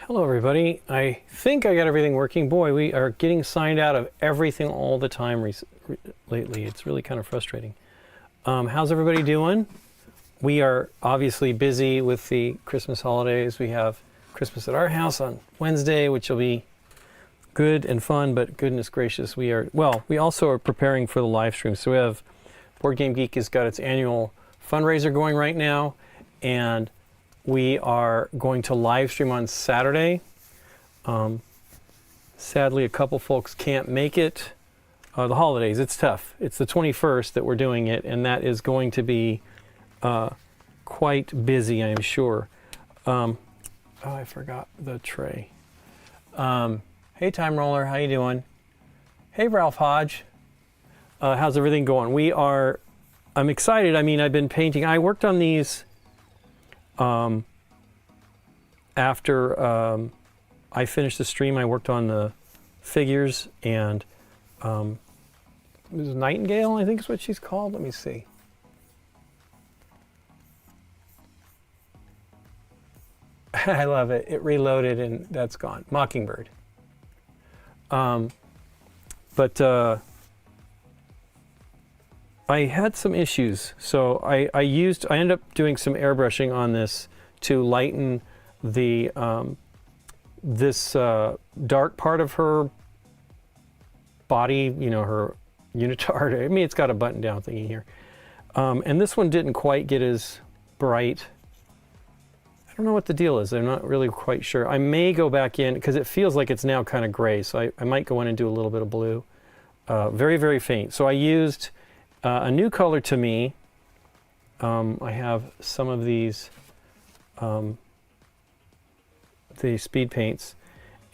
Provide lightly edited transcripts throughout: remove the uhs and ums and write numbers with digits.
Hello everybody. I think I got everything working. Boy, we are getting signed out of everything all the time lately. It's really kind of frustrating. How's everybody doing? We are obviously busy with the Christmas holidays. We have Christmas at our house on Wednesday, which will be good and fun, but goodness gracious, we also are preparing for the live stream. So we have Board Game Geek has got its annual fundraiser going right now, and we are going to live stream on Saturday. Sadly, a couple folks can't make it. The holidays, it's tough. It's the 21st that we're doing it, and that is going to be quite busy, I am sure. Oh, I forgot the tray. Hey, Time Roller, how you doing? Hey, Ralph Hodge. How's everything going? I'm excited. I mean, I've been painting. I worked on these after I finished the stream. I worked on the figures, and it was Nightingale, I think is what she's called. Let me see. I love it. It reloaded and that's gone. Mockingbird. But I had some issues, so I ended up doing some airbrushing on this to lighten the this dark part of her body, you know, her unitard. I mean, it's got a button down thingy here. And this one didn't quite get as bright. I don't know what the deal is. I'm not really quite sure. I may go back in because it feels like it's now kind of gray, so I might go in and do a little bit of blue. Very, very faint. So I used a new color to me. I have some of these the speed paints,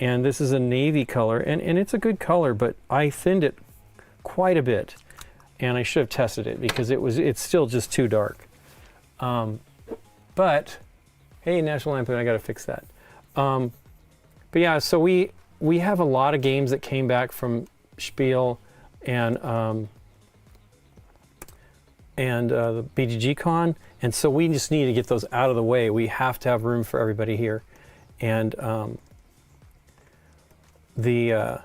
and this is a navy color, and it's a good color, but I thinned it quite a bit, and I should have tested it because it's still just too dark. But hey, National Lampoon, I got to fix that. But yeah, so we have a lot of games that came back from Spiel and the BGG Con, and so we just need to get those out of the way. We have to have room for everybody here, and we're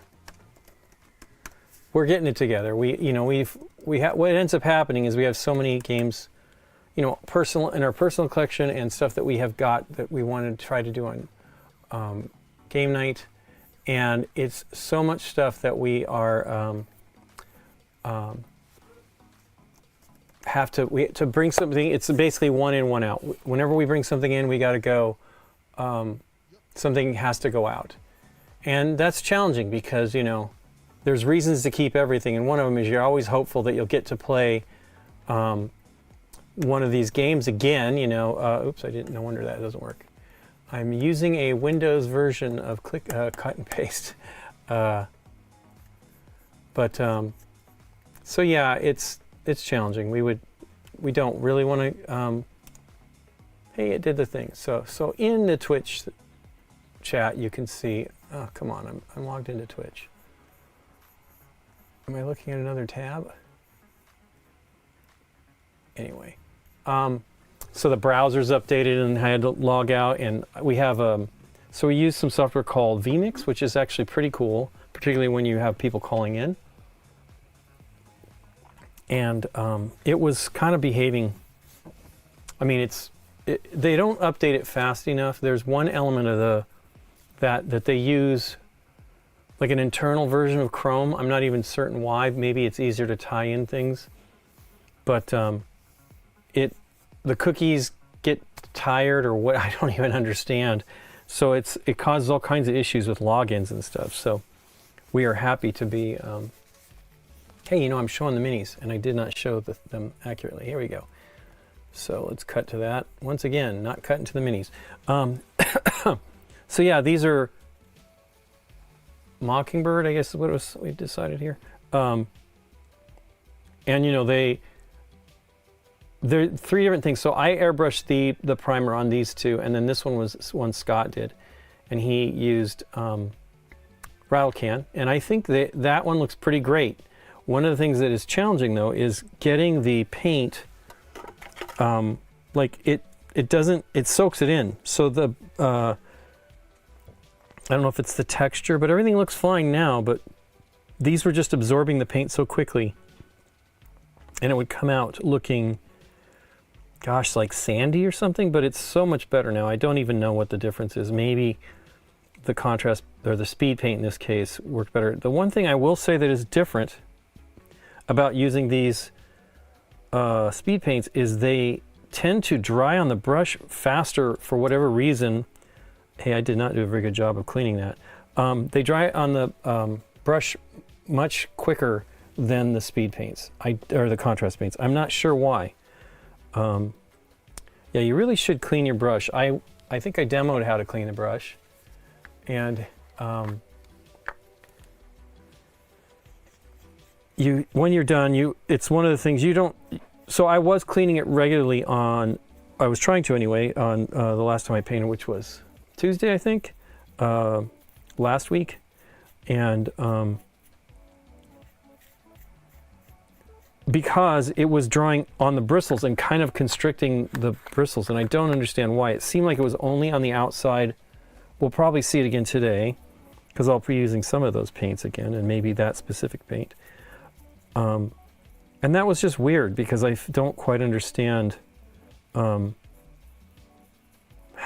getting it together. What ends up happening is we have so many games, you know, in our personal collection and stuff that we have got that we want to try to do on GameNight, and it's so much stuff that we are have to bring something. It's basically one in, one out. Whenever we bring something in, we got to go. Something has to go out, and that's challenging because, you know, there's reasons to keep everything, and one of them is you're always hopeful that you'll get to play one of these games again. You know, oops, no wonder that doesn't work. I'm using a Windows version of cut and paste, so yeah, it's challenging. We don't really want to. Hey, it did the thing. So in the Twitch chat, you can see. Oh, come on, I'm logged into Twitch. Am I looking at another tab? Anyway, so the browser's updated and I had to log out, and we have so we use some software called vMix, which is actually pretty cool, particularly when you have people calling in. And it was kind of behaving. I mean, they don't update it fast enough. There's one element of that they use, like an internal version of Chrome. I'm not even certain why. Maybe it's easier to tie in things, but the cookies get tired or what, I don't even understand. So it causes all kinds of issues with logins and stuff. So we are happy to be. Hey, you know, I'm showing the minis, and I did not show them accurately. Here we go. So let's cut to that. Once again, not cutting to the minis. So yeah, these are Mockingbird, I guess is what we decided here. And you know, they're three different things. So I airbrushed the primer on these two, and then this one was one Scott did, and he used Rattle Can, and I think that one looks pretty great. One of the things that is challenging though is getting the paint, like it soaks it in. So I don't know if it's the texture, but everything looks fine now, but these were just absorbing the paint so quickly. And it would come out looking, gosh, like sandy or something, but it's so much better now. I don't even know what the difference is. Maybe the contrast, or the speed paint in this case, worked better. The one thing I will say that is different about using these speed paints is they tend to dry on the brush faster for whatever reason. Hey, I did not do a very good job of cleaning that. They dry on the brush much quicker than the speed paints, or the contrast paints. I'm not sure why. Yeah, you really should clean your brush. I think I demoed how to clean the brush, and when you're done, it's one of the things you don't. So I was cleaning it regularly on. I was trying to anyway on the last time I painted, which was Tuesday, I think, last week, and because it was drying on the bristles and kind of constricting the bristles, and I don't understand why. It seemed like it was only on the outside. We'll probably see it again today, because I'll be using some of those paints again, and maybe that specific paint. And that was just weird, because I don't quite understand how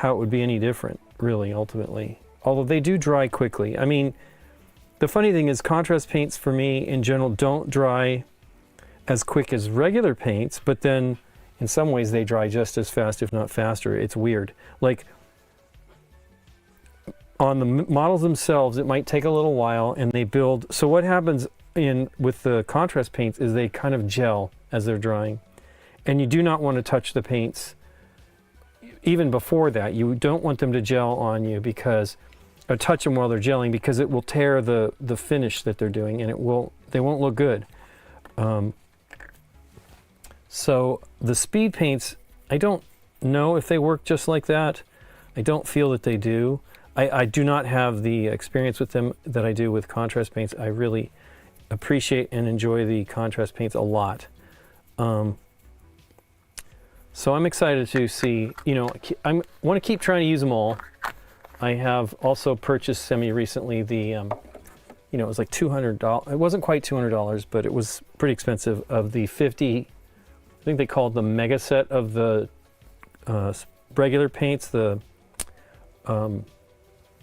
it would be any different, really, ultimately. Although they do dry quickly. I mean, the funny thing is contrast paints for me in general don't dry as quick as regular paints, but then in some ways they dry just as fast, if not faster. It's weird. Like on the models themselves, it might take a little while, and they build. So what happens with the contrast paints is they kind of gel as they're drying, and you do not want to touch the paints even before that. You don't want them to gel on you, because or touch them while they're gelling, because it will tear the finish that they're doing, and they won't look good. So the speed paints, I don't know if they work just like that. I don't feel that they do. I do not have the experience with them that I do with contrast paints. I really appreciate and enjoy the contrast paints a lot. So I'm excited to see, I want to keep trying to use them all. I have also purchased semi-recently the, it was like $200. It wasn't quite $200, but it was pretty expensive, of the 50, I think they called the mega set of the regular paints, the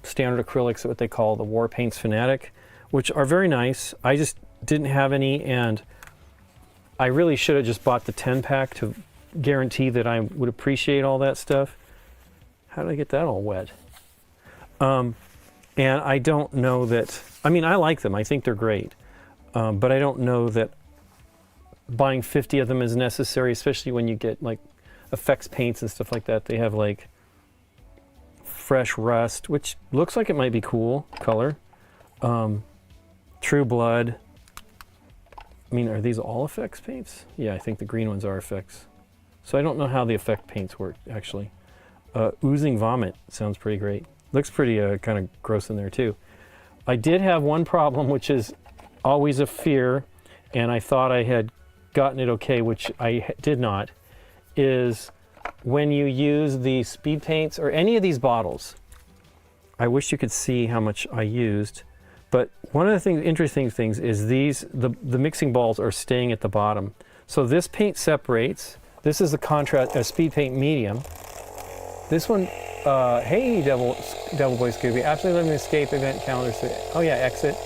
standard acrylics, what they call the War Paints Fanatic, which are very nice. I just didn't have any, and I really should have just bought the 10-pack to guarantee that I would appreciate all that stuff. How did I get that all wet? And I don't know that, I mean, I like them. I think they're great. But I don't know that buying 50 of them is necessary, especially when you get like effects paints and stuff like that. They have like fresh rust, which looks like it might be cool color. True Blood. I mean, are these all effects paints? Yeah, I think the green ones are effects. So I don't know how the effect paints work, actually. Oozing Vomit sounds pretty great. Looks pretty kind of gross in there, too. I did have one problem, which is always a fear, and I thought I had gotten it okay, which I did not, is when you use the speed paints or any of these bottles. I wish you could see how much I used, but one of the interesting things is the mixing balls are staying at the bottom. So this paint separates. This is the contrast speed paint medium. This one, hey Devil Boy Scooby, absolutely let me escape event calendar. Oh yeah, exit.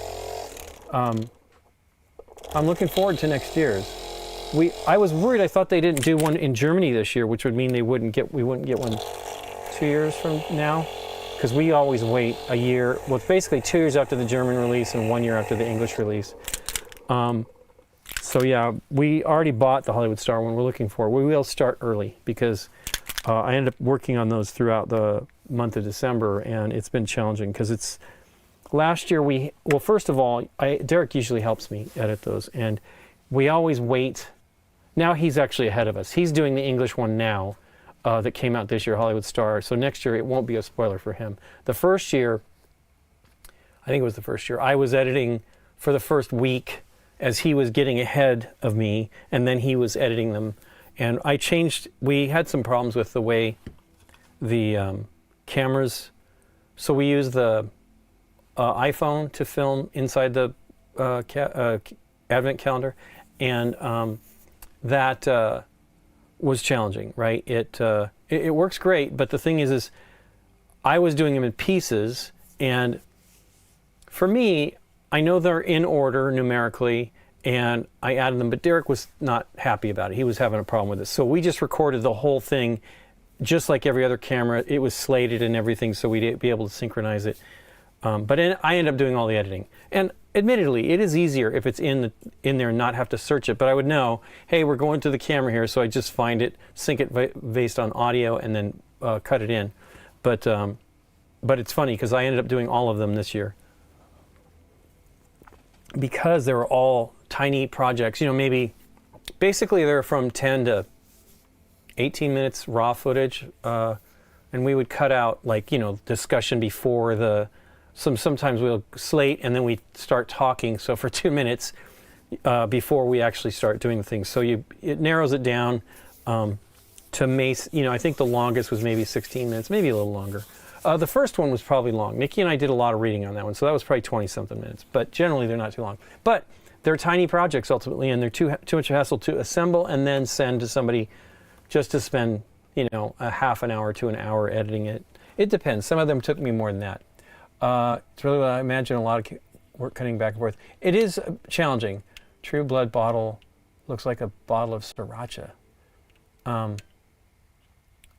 I'm looking forward to next year's. I was worried. I thought they didn't do one in Germany this year, which would mean we wouldn't get one 2 years from now, because we always wait a year. Well, it's basically 2 years after the German release and 1 year after the English release. So yeah, we already bought the Hollywood Star one we're looking for. We will start early, because I ended up working on those throughout the month of December, and it's been challenging because it's last year well, first of all, Derek usually helps me edit those, and we always wait. Now he's actually ahead of us. He's doing the English one now that came out this year, Hollywood Star. So next year it won't be a spoiler for him. The first year, I think it was the first year, I was editing for the first week as he was getting ahead of me, and then he was editing them. And we had some problems with the way the cameras, so we use the iPhone to film inside the advent calendar, and that was challenging, right? It works great, but the thing is I was doing them in pieces, and for me, I know they're in order numerically, and I added them, but Derek was not happy about it. He was having a problem with it. So we just recorded the whole thing, just like every other camera. It was slated and everything, so we'd be able to synchronize it. But I ended up doing all the editing. And admittedly, it is easier if it's in there and not have to search it. But I would know, hey, we're going to the camera here, so I just find it, sync it based on audio, and then cut it in. But it's funny because I ended up doing all of them this year because they were all tiny projects. You know, maybe basically they're from 10 to 18 minutes raw footage, and we would cut out, like, you know, discussion before the. Sometimes we'll slate and then we start talking. So for 2 minutes before we actually start doing the things. So it narrows it down to you know, I think the longest was maybe 16 minutes, maybe a little longer. The first one was probably long. Nikki and I did a lot of reading on that one, so that was probably 20-something minutes. But generally, they're not too long. But they're tiny projects ultimately, and they're too much hassle to assemble and then send to somebody just to spend, you know, a half an hour to an hour editing it. It depends. Some of them took me more than that. It's really what I imagine, a lot of work cutting back and forth. It is challenging. True Blood bottle looks like a bottle of sriracha. I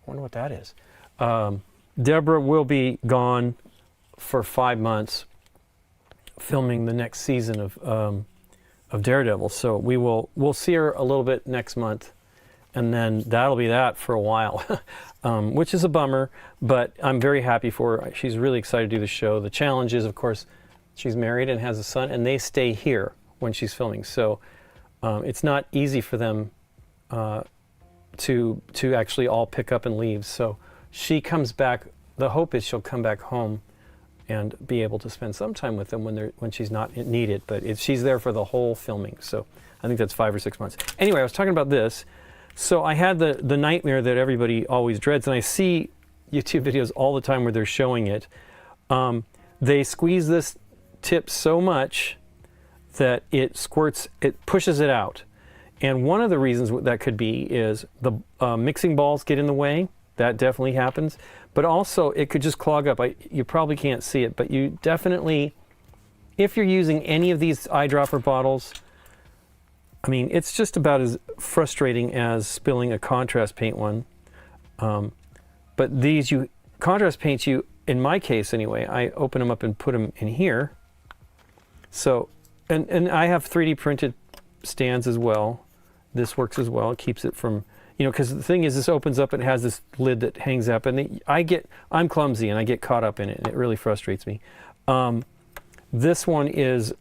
wonder what that is. Deborah will be gone for 5 months filming the next season of Daredevil. So we'll see her a little bit next month, and then that'll be that for a while. Which is a bummer, but I'm very happy for her. She's really excited to do the show. The challenge is, of course, she's married and has a son, and they stay here when she's filming. So it's not easy for them to actually all pick up and leave. So she comes back. The hope is she'll come back home and be able to spend some time with them when she's not needed. But she's there for the whole filming. So I think that's 5 or 6 months. Anyway, I was talking about this. So I had the nightmare that everybody always dreads, and I see YouTube videos all the time where they're showing it. They squeeze this tip so much that it pushes it out. And one of the reasons that could be is the mixing balls get in the way. That definitely happens. But also, it could just clog up. You probably can't see it, but you definitely, if you're using any of these eyedropper bottles, I mean, it's just about as frustrating as spilling a contrast paint one. But these contrast paints, in my case anyway, I open them up and put them in here. So, and I have 3D printed stands as well. This works as well. It keeps it from, you know, because the thing is, this opens up and it has this lid that hangs up, and I'm clumsy and I get caught up in it, and it really frustrates me. This one is.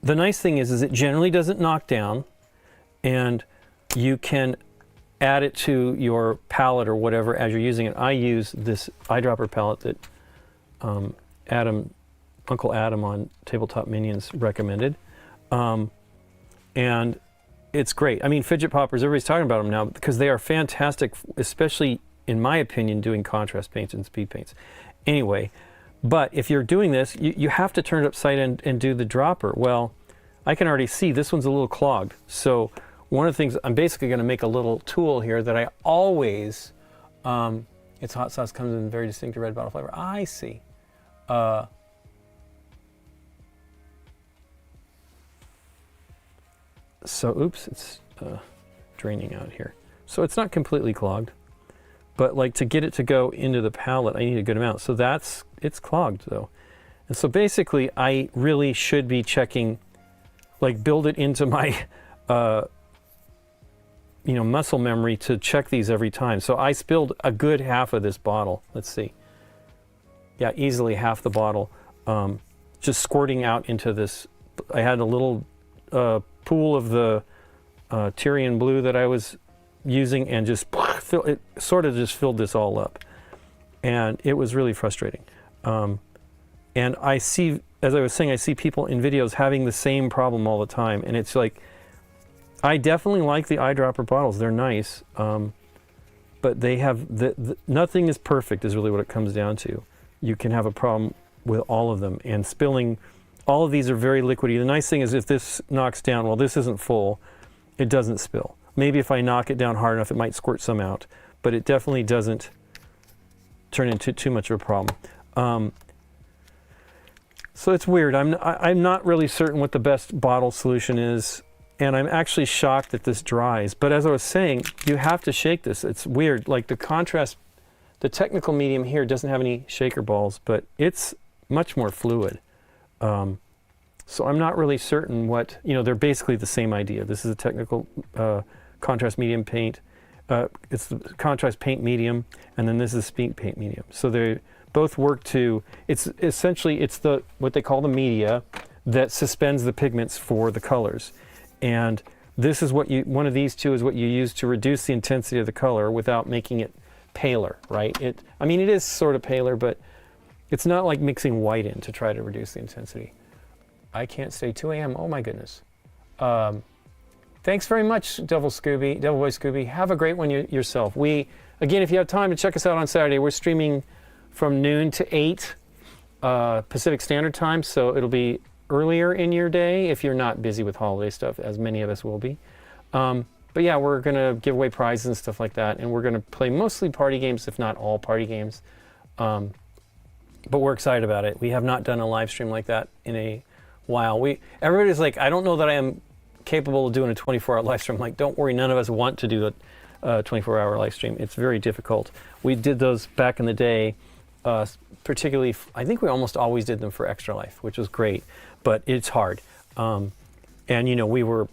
The nice thing is it generally doesn't knock down, and you can add it to your palette or whatever as you're using it. I use this eyedropper palette that Uncle Adam on Tabletop Minions recommended, and it's great. I mean, fidget poppers, everybody's talking about them now because they are fantastic, especially in my opinion, doing contrast paints and speed paints. Anyway. But if you're doing this, you have to turn it upside down and do the dropper. Well, I can already see this one's a little clogged. So one of the things, I'm basically going to make a little tool here that I always, its hot sauce comes in very distinctive red bottle flavor. I see. So, oops, it's draining out here. So it's not completely clogged. But like to get it to go into the palette, I need a good amount. So it's clogged though. And so basically I really should be checking, like build it into my, muscle memory to check these every time. So I spilled a good half of this bottle. Let's see. Yeah, easily half the bottle, just squirting out into this. I had a little pool of the Tyrian blue that I was using, and just it sort of just filled this all up, and it was really frustrating. And I see, as I was saying, I see people in videos having the same problem all the time, and it's like, I definitely like the eyedropper bottles. They're nice, but they have nothing is perfect is really what it comes down to. you can have a problem with all of them. And spilling, all of these are very liquidy. The nice thing is if this knocks down, well, this isn't full, it doesn't spill. Maybe if I knock it down hard enough, it might squirt some out, but it definitely doesn't turn into too much of a problem. So it's weird. I'm not really certain what the best bottle solution is, and I'm actually shocked that this dries. But as I was saying, you have to shake this. It's weird. Like the contrast, the technical medium here doesn't have any shaker balls, but it's much more fluid. So I'm not really certain what, they're basically the same idea. This is a technical contrast medium paint. It's the contrast paint medium, and then this is speed paint medium. So they both work to, it's what they call the media that suspends the pigments for the colors. And this is one of these two is what you use to reduce the intensity of the color without making it paler, right? It is sort of paler, but it's not like mixing white in to try to reduce the intensity. I can't stay 2 a.m. Oh my goodness. Thanks very much, Devil Boy Scooby. Have a great one yourself. Again, if you have time to check us out on Saturday, we're streaming from noon to 8 Pacific Standard Time, so it'll be earlier in your day if you're not busy with holiday stuff, as many of us will be. But yeah, we're going to give away prizes and stuff like that, and we're going to play mostly party games, if not all party games. But we're excited about it. We have not done a live stream like that in a while. Everybody's like, I don't know that I am capable of doing a 24-hour live stream. I'm like, don't worry, none of us want to do a 24-hour live stream. It's very difficult. We did those back in the day, particularly, I think we almost always did them for Extra Life, which was great, but it's hard. And we were,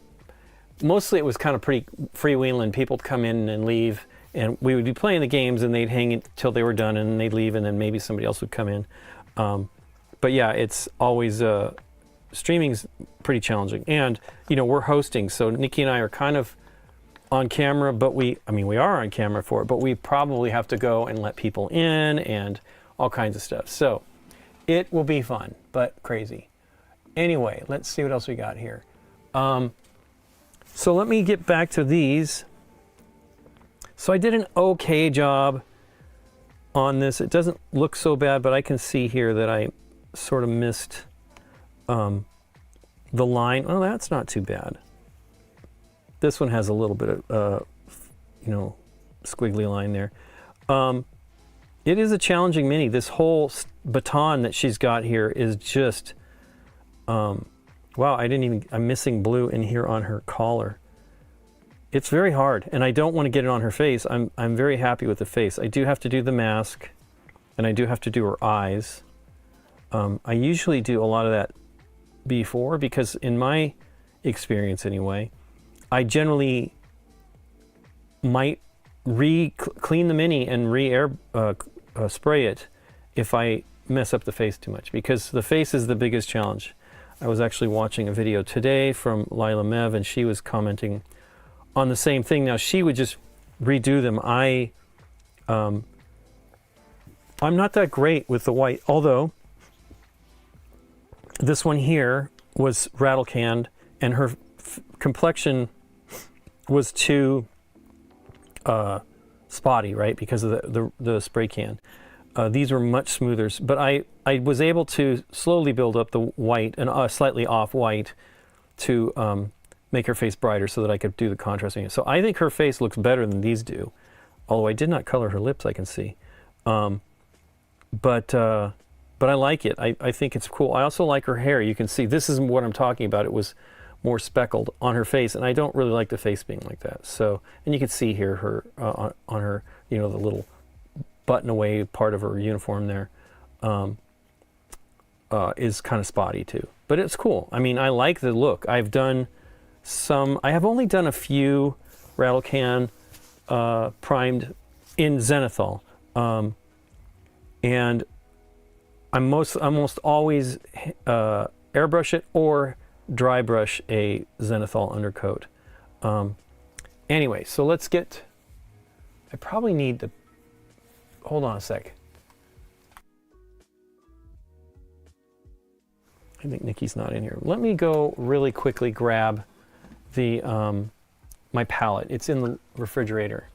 mostly it was kind of pretty freewheeling. People would come in and leave, and we would be playing the games, and they'd hang until they were done, and they'd leave, and then maybe somebody else would come in. But yeah, it's always, streaming's pretty challenging. And, we're hosting, so Nikki and I are kind of on camera, but we are on camera for it, but we probably have to go and let people in and all kinds of stuff. So it will be fun, but crazy. Anyway, let's see what else we got here. So let me get back to these. So I did an okay job on this. It doesn't look so bad, but I can see here that I sort of missed the line. Oh, that's not too bad. This one has a little bit of, squiggly line there. It is a challenging mini. This whole baton that she's got here is just, wow, I'm missing blue in here on her collar. It's very hard, and I don't want to get it on her face. I'm very happy with the face. I do have to do the mask, and I do have to do her eyes. I usually do a lot of that before, because in my experience anyway, I generally might clean the mini and re-air spray it if I mess up the face too much, because the face is the biggest challenge. I was actually watching a video today from Lila Mev, and she was commenting on the same thing. Now, she would just redo them. I'm not that great with the white, although this one here was rattle canned, and her complexion was too spotty, right, because of the spray can. These were much smoother, but I was able to slowly build up the white and slightly off white to make her face brighter so that I could do the contrasting. So I think her face looks better than these do, although I did not color her lips, I can see. But I like it. I think it's cool. I also like her hair. You can see, this is what I'm talking about. It was more speckled on her face, and I don't really like the face being like that. So, and you can see here her on her, the little button away part of her uniform there is kind of spotty too. But it's cool. I mean, I like the look. I have only done a few rattle can primed in Zenithal, and I almost always airbrush it or dry brush a Zenithal undercoat. Anyway, so let's get, I probably need to, hold on a sec. I think Nikki's not in here. Let me go really quickly grab the my palette. It's in the refrigerator.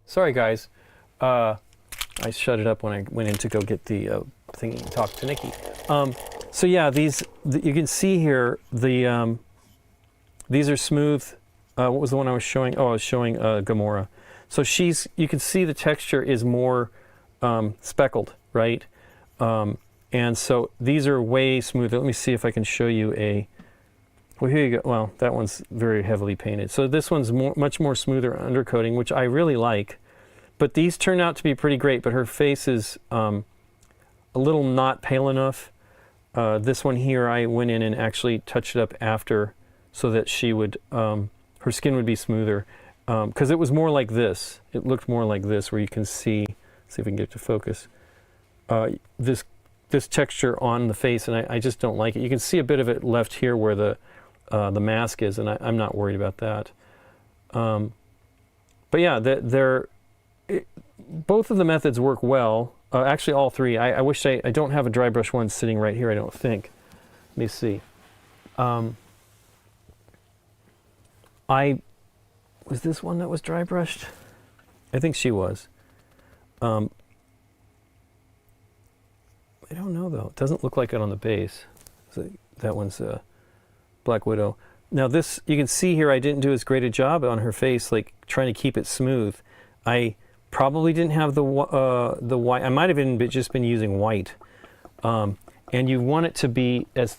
Sorry, guys. I shut it up when I went in to go get the thing and talk to Nikki. So yeah, you can see here these are smooth. What was the one I was showing? Oh, I was showing Gamora. So you can see the texture is more speckled, right? And so these are way smoother. Let me see if I can show you well, here you go. Well, that one's very heavily painted. So this one's much more smoother undercoating, which I really like. But these turn out to be pretty great, but her face is a little not pale enough. This one here, I went in and actually touched it up after so that she would, her skin would be smoother. Because it was more like this. It looked more like this, where you can see if we can get it to focus, this texture on the face, and I just don't like it. You can see a bit of it left here where the mask is, and I'm not worried about that. But yeah, both of the methods work well. Actually, all three. I wish I don't have a dry brush one sitting right here, I don't think. Let me see. Was this one that was dry brushed? I think she was. I don't know, though. It doesn't look like it on the base. So that one's Black Widow. Now this, you can see here, I didn't do as great a job on her face, like trying to keep it smooth. I probably didn't have the white. I might have just been using white. And you want it to be as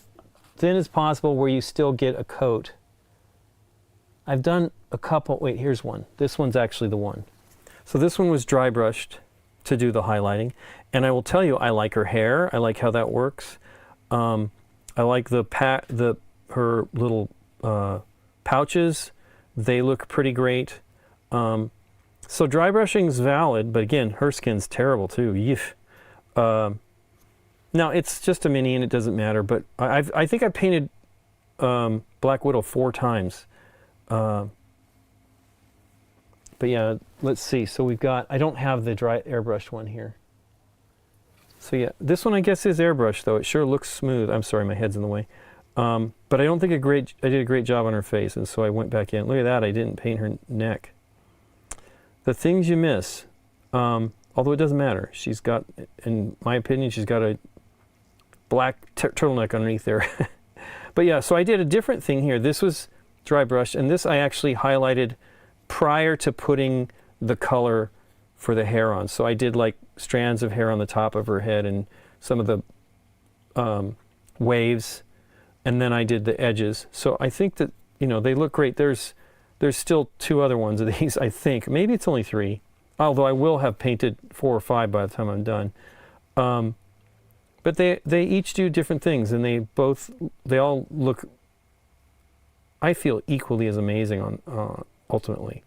thin as possible where you still get a coat. I've done a couple. Wait, here's one. This one's actually the one. So this one was dry brushed to do the highlighting. And I will tell you, I like her hair. I like how that works. I like her little pouches. They look pretty great. So dry brushing's valid, but again, her skin's terrible too. Yeesh. Now it's just a mini and it doesn't matter, but I think I painted Black Widow 4 times. But yeah, let's see. So we've got, I don't have the dry airbrushed one here. So yeah, this one I guess is airbrushed though. It sure looks smooth. I'm sorry, my head's in the way. But I don't think I did a great job on her face, and so I went back in. Look at that, I didn't paint her neck. The things you miss, although it doesn't matter. She's got, in my opinion, she's got a black turtleneck underneath there. But yeah, so I did a different thing here. This was dry brushed, and this I actually highlighted prior to putting the color for the hair on. So I did like strands of hair on the top of her head and some of the waves, and then I did the edges. So I think that, you know, they look great. There's still 2 other ones of these, I think. Maybe it's only 3, although I will have painted 4 or 5 by the time I'm done. But they each do different things, and they all look, I feel, equally as amazing on ultimately.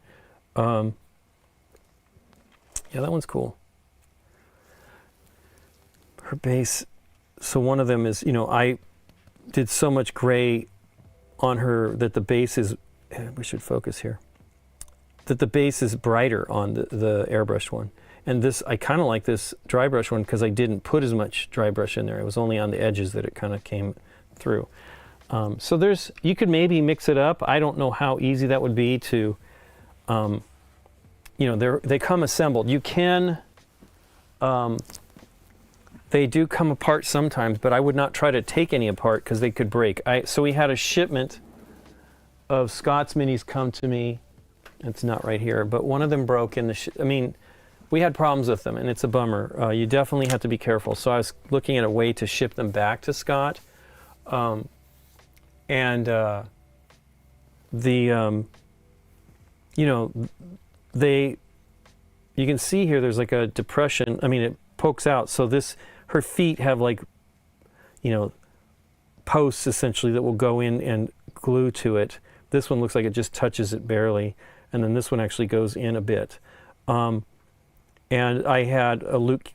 Yeah, that one's cool. Her base, so one of them is, you know, I did so much gray on her that the base is, we should focus here, that the base is brighter on the airbrushed one. And this, I kind of like this dry brush one because I didn't put as much dry brush in there. It was only on the edges that it kind of came through. So you could maybe mix it up. I don't know how easy that would be to, you know, they come assembled. You can, they do come apart sometimes, but I would not try to take any apart because they could break. So we had a shipment of Scott's minis come to me. It's not right here, but one of them broke in the, I mean, we had problems with them, and it's a bummer. You definitely have to be careful. So I was looking at a way to ship them back to Scott. You know, you can see here there's like a depression. I mean, it pokes out. So her feet have like, you know, posts essentially that will go in and glue to it. This one looks like it just touches it barely. And then this one actually goes in a bit. And I had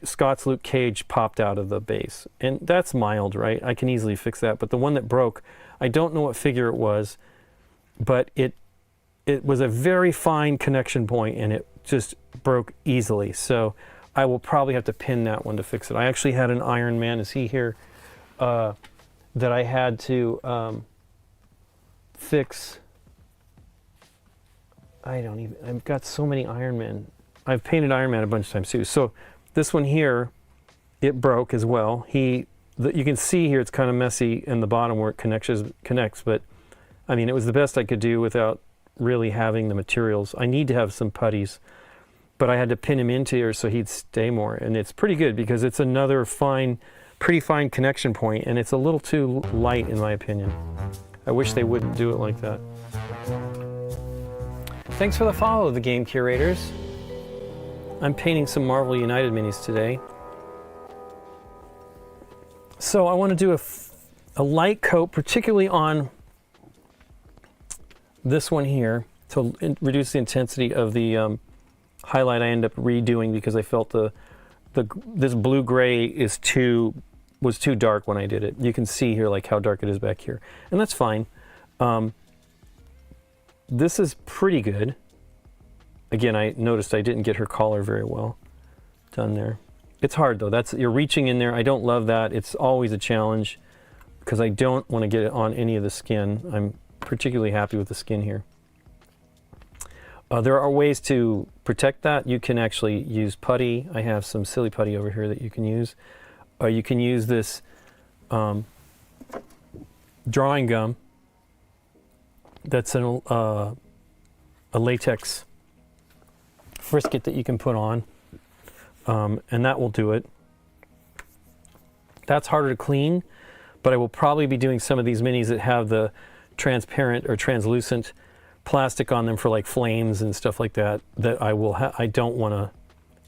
Scott's Luke Cage popped out of the base. And that's mild, right? I can easily fix that. But the one that broke, I don't know what figure it was, but it was a very fine connection point, and it just broke easily. So I will probably have to pin that one to fix it. I actually had an Iron Man, is he here, that I had to fix. I've got so many Iron Men I've painted Iron Man a bunch of times too. So this one here, it broke as well. You can see here it's kind of messy in the bottom where it connects, but I mean, it was the best I could do without really having the materials. I need to have some putties, but I had to pin him into here so he'd stay more. And it's pretty good because it's another pretty fine connection point, and it's a little too light in my opinion. I wish they wouldn't do it like that. Thanks for the follow, the Game Curators. I'm painting some Marvel United minis today. So I want to do a light coat, particularly on this one here, to reduce the intensity of the highlight I end up redoing because I felt this blue-gray was too dark when I did it. You can see here like how dark it is back here, and that's fine. This is pretty good. Again, I noticed I didn't get her collar very well done there. It's hard though. You're reaching in there. I don't love that. It's always a challenge because I don't want to get it on any of the skin. I'm particularly happy with the skin here. There are ways to protect that. You can actually use putty. I have some silly putty over here that you can use. You can use this drawing gum. That's a latex frisket that you can put on, and that will do it. That's harder to clean, but I will probably be doing some of these minis that have the transparent or translucent plastic on them for like flames and stuff like that, that I don't want to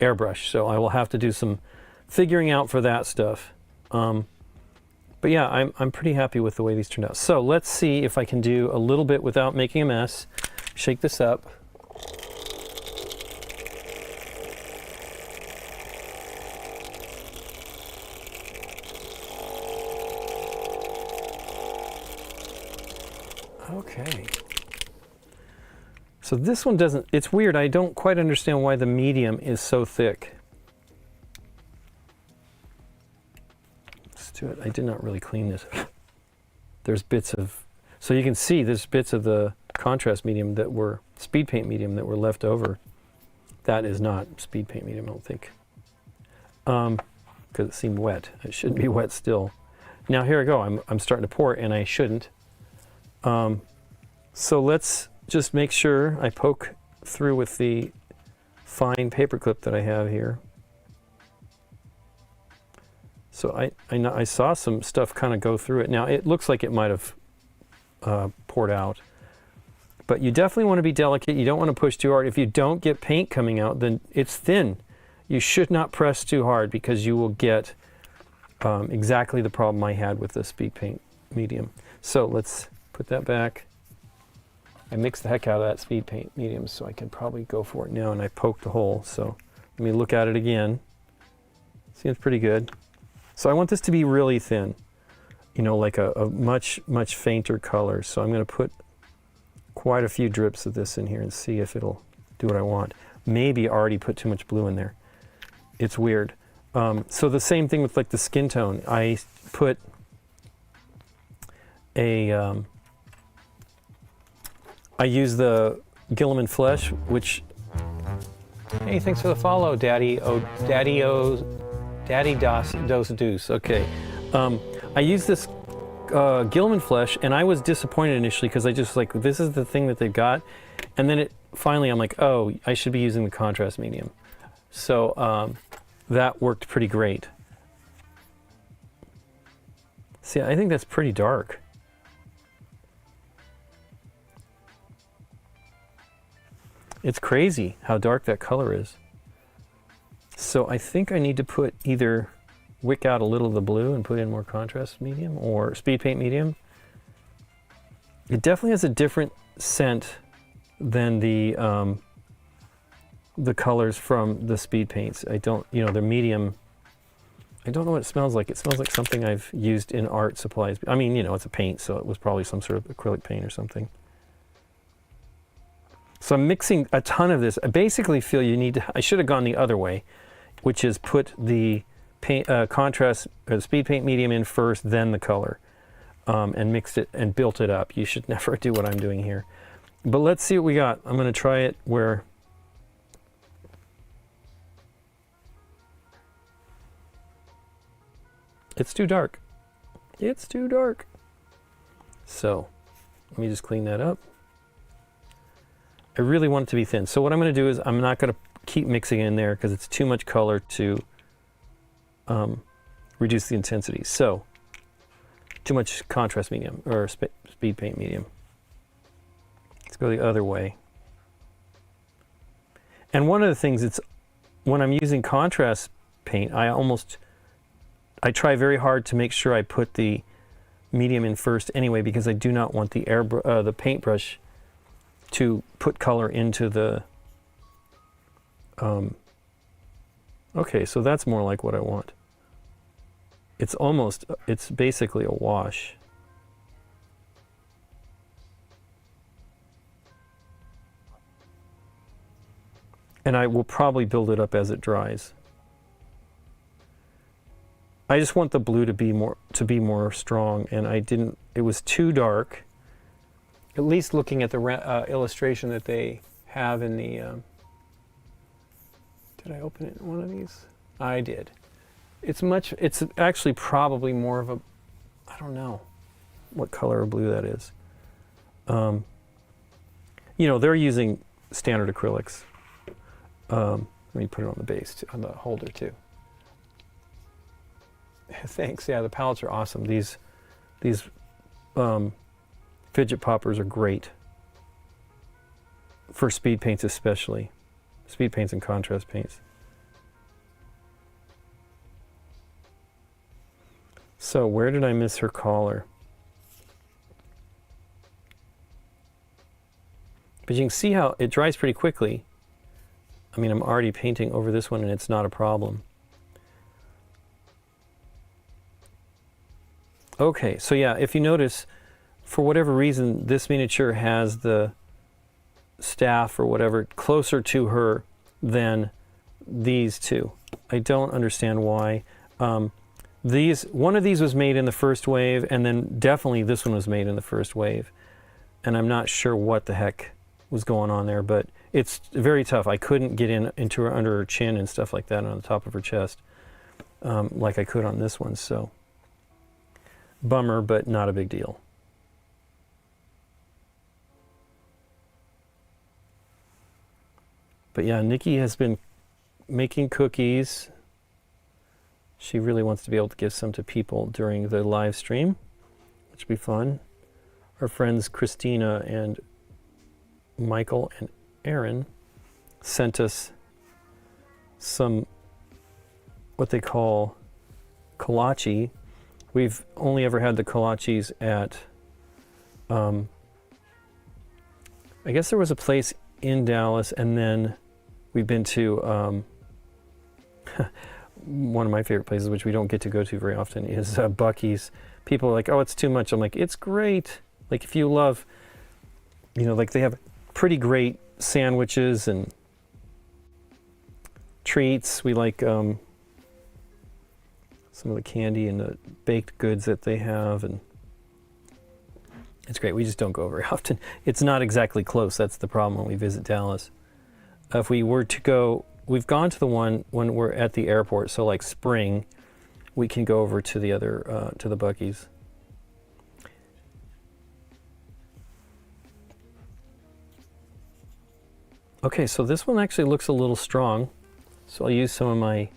airbrush, so I will have to do some figuring out for that stuff. But yeah, I'm pretty happy with the way these turned out. So let's see if I can do a little bit without making a mess. Shake this up. Okay. So this one doesn't, it's weird. I don't quite understand why the medium is so thick. To it. I did not really clean this. There's bits of, so you can see there's bits of the contrast medium that were, speed paint medium that were left over. That is not speed paint medium, I don't think. Because it seemed wet. It should be wet still. Now here I go, I'm starting to pour and I shouldn't. So let's just make sure I poke through with the fine paper clip that I have here. So I saw some stuff kind of go through it. Now it looks like it might have poured out, but you definitely want to be delicate. You don't want to push too hard. If you don't get paint coming out, then it's thin. You should not press too hard because you will get exactly the problem I had with the speed paint medium. So let's put that back. I mixed the heck out of that speed paint medium, so I can probably go for it now, and I poked the hole. So let me look at it again. Seems pretty good. So I want this to be really thin, you know, like a much fainter color. So I'm going to put quite a few drips of this in here and see if it'll do what I want. Maybe I already put too much blue in there. It's weird. So the same thing with like the skin tone. I put I use the Gilliman Flesh, which, hey, thanks for the follow, Daddy Dos Deuce. Okay. I used this Gilliman Flesh, and I was disappointed initially because I just like, this is the thing that they've got. And then finally I'm like, oh, I should be using the contrast medium. So that worked pretty great. See, I think that's pretty dark. It's crazy how dark that color is. So I think I need to either wick out a little of the blue and put in more contrast medium or speed paint medium. It definitely has a different scent than the colors from the speed paints. They're medium. I don't know what it smells like. It smells like something I've used in art supplies. I mean, it's a paint, so it was probably some sort of acrylic paint or something. So I'm mixing a ton of this. I basically feel I should have gone the other way, which is put the paint, contrast, speed paint medium in first, then the color, and mixed it and built it up. You should never do what I'm doing here. But let's see what we got. I'm going to try it where It's too dark. It's too dark. So let me just clean that up. I really want it to be thin. So what I'm going to do is I'm not going to keep mixing in there because it's too much color to reduce the intensity. So too much contrast medium or speed paint medium. Let's go the other way. And one of the things, it's when I'm using contrast paint, I try very hard to make sure I put the medium in first anyway, because I do not want the paintbrush to put color into the okay, so that's more like what I want. It's basically a wash. And I will probably build it up as it dries. I just want the blue to be more strong, and it was too dark. At least looking at the illustration that they have in the did I open it in one of these? I did. It's actually probably more of a, I don't know what color of blue that is. You know, they're using standard acrylics. Let me put it on the base, on the holder too. Thanks. Yeah, the palettes are awesome. These fidget poppers are great for speed paints, especially speed paints and contrast paints. So where did I miss her collar? But you can see how it dries pretty quickly. I mean, I'm already painting over this one and it's not a problem. Okay, so yeah, if you notice, for whatever reason, this miniature has the staff or whatever closer to her than these two. I don't understand why. One of these was made in the first wave, and then definitely this one was made in the first wave. And I'm not sure what the heck was going on there, but it's very tough. I couldn't get into her under her chin and stuff like that on the top of her chest like I could on this one, so bummer, but not a big deal. But yeah, Nikki has been making cookies. She really wants to be able to give some to people during the live stream, which will be fun. Our friends Christina and Michael and Aaron sent us some, what they call kolache. We've only ever had the kolaches at, I guess there was a place in Dallas, and then we've been to one of my favorite places, which we don't get to go to very often, is Buc-ee's. People are like, oh, it's too much. I'm like, it's great. Like, if you love, you know, like they have pretty great sandwiches and treats. We like some of the candy and the baked goods that they have, and it's great. We just don't go very often. It's not exactly close. That's the problem when we visit Dallas. If we were to go, we've gone to the one when we're at the airport, so like spring, we can go over to the other, to the Buc-ee's. Okay, so this one actually looks a little strong, so I'll use some of my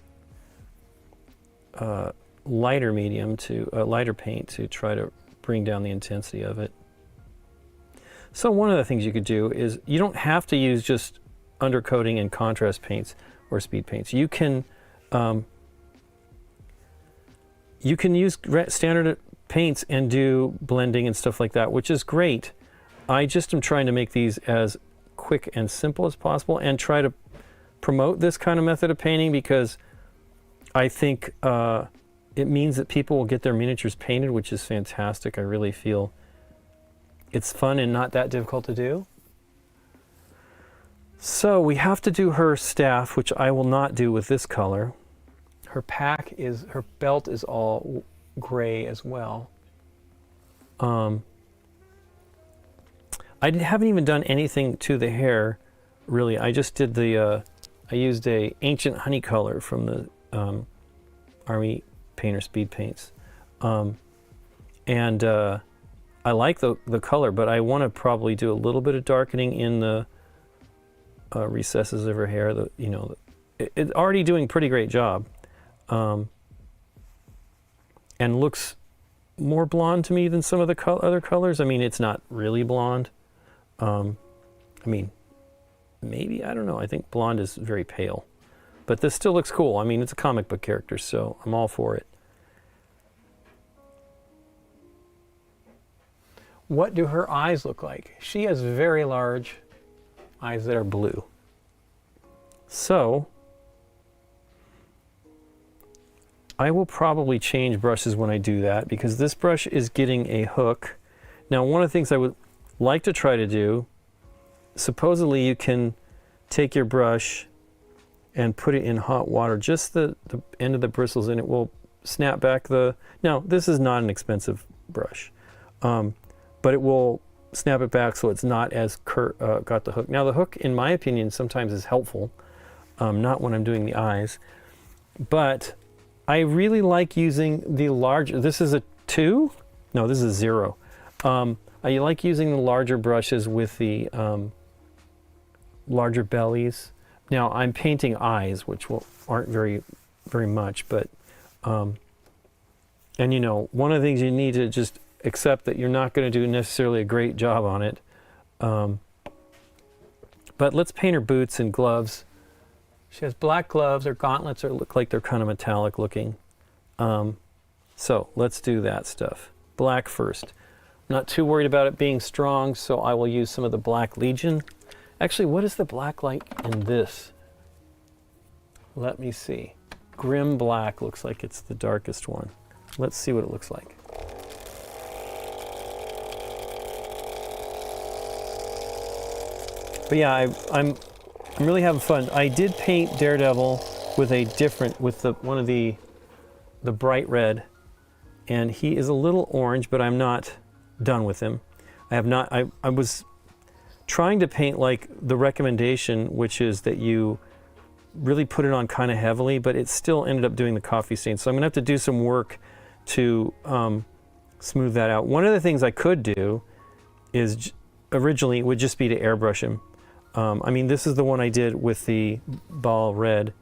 lighter medium to lighter paint to try to bring down the intensity of it. So one of the things you could do is, you don't have to use just undercoating and contrast paints or speed paints. You can use standard paints and do blending and stuff like that, which is great. I just am trying to make these as quick and simple as possible and try to promote this kind of method of painting, because I think it means that people will get their miniatures painted, which is fantastic. I really feel it's fun and not that difficult to do. So we have to do her staff, which I will not do with this color. Her belt is all gray as well. I haven't even done anything to the hair, really. I just did I used a ancient honey color from the Army painter speed paints. I like the color, but I want to probably do a little bit of darkening in the recesses of her hair. It's already doing a pretty great job, and looks more blonde to me than some of the other colors. I mean, it's not really blonde. I mean, maybe, I don't know. I think blonde is very pale, but this still looks cool. I mean, it's a comic book character, so I'm all for it. What do her eyes look like? She has very large eyes that are blue. So I will probably change brushes when I do that, because this brush is getting a hook. Now, one of the things I would like to try to do, supposedly you can take your brush and put it in hot water, just the end of the bristles, and it will snap back the... Now, this is not an expensive brush, but it will snap it back so it's not as got the hook. Now, the hook, in my opinion, sometimes is helpful, not when I'm doing the eyes, but I really like using the larger... This is a 2? No, this is a 0. I like using the larger brushes with the larger bellies. Now, I'm painting eyes, which aren't very much, but and you know, one of the things you need to just accept that you're not going to do necessarily a great job on it. But let's paint her boots and gloves. She has black gloves. Her gauntlets look like they're kind of metallic looking. So let's do that stuff. Black first. I'm not too worried about it being strong, so I will use some of the Black Legion. Actually, what is the black like in this? Let me see. Grim Black looks like it's the darkest one. Let's see what it looks like. But yeah, I'm really having fun. I did paint Daredevil with one of the bright red, and he is a little orange, but I'm not done with him. I was trying to paint like the recommendation, which is that you really put it on kind of heavily, but it still ended up doing the coffee stain. So I'm gonna have to do some work to smooth that out. One of the things I could do is originally would just be to airbrush him. I mean, this is the one I did with the ball red,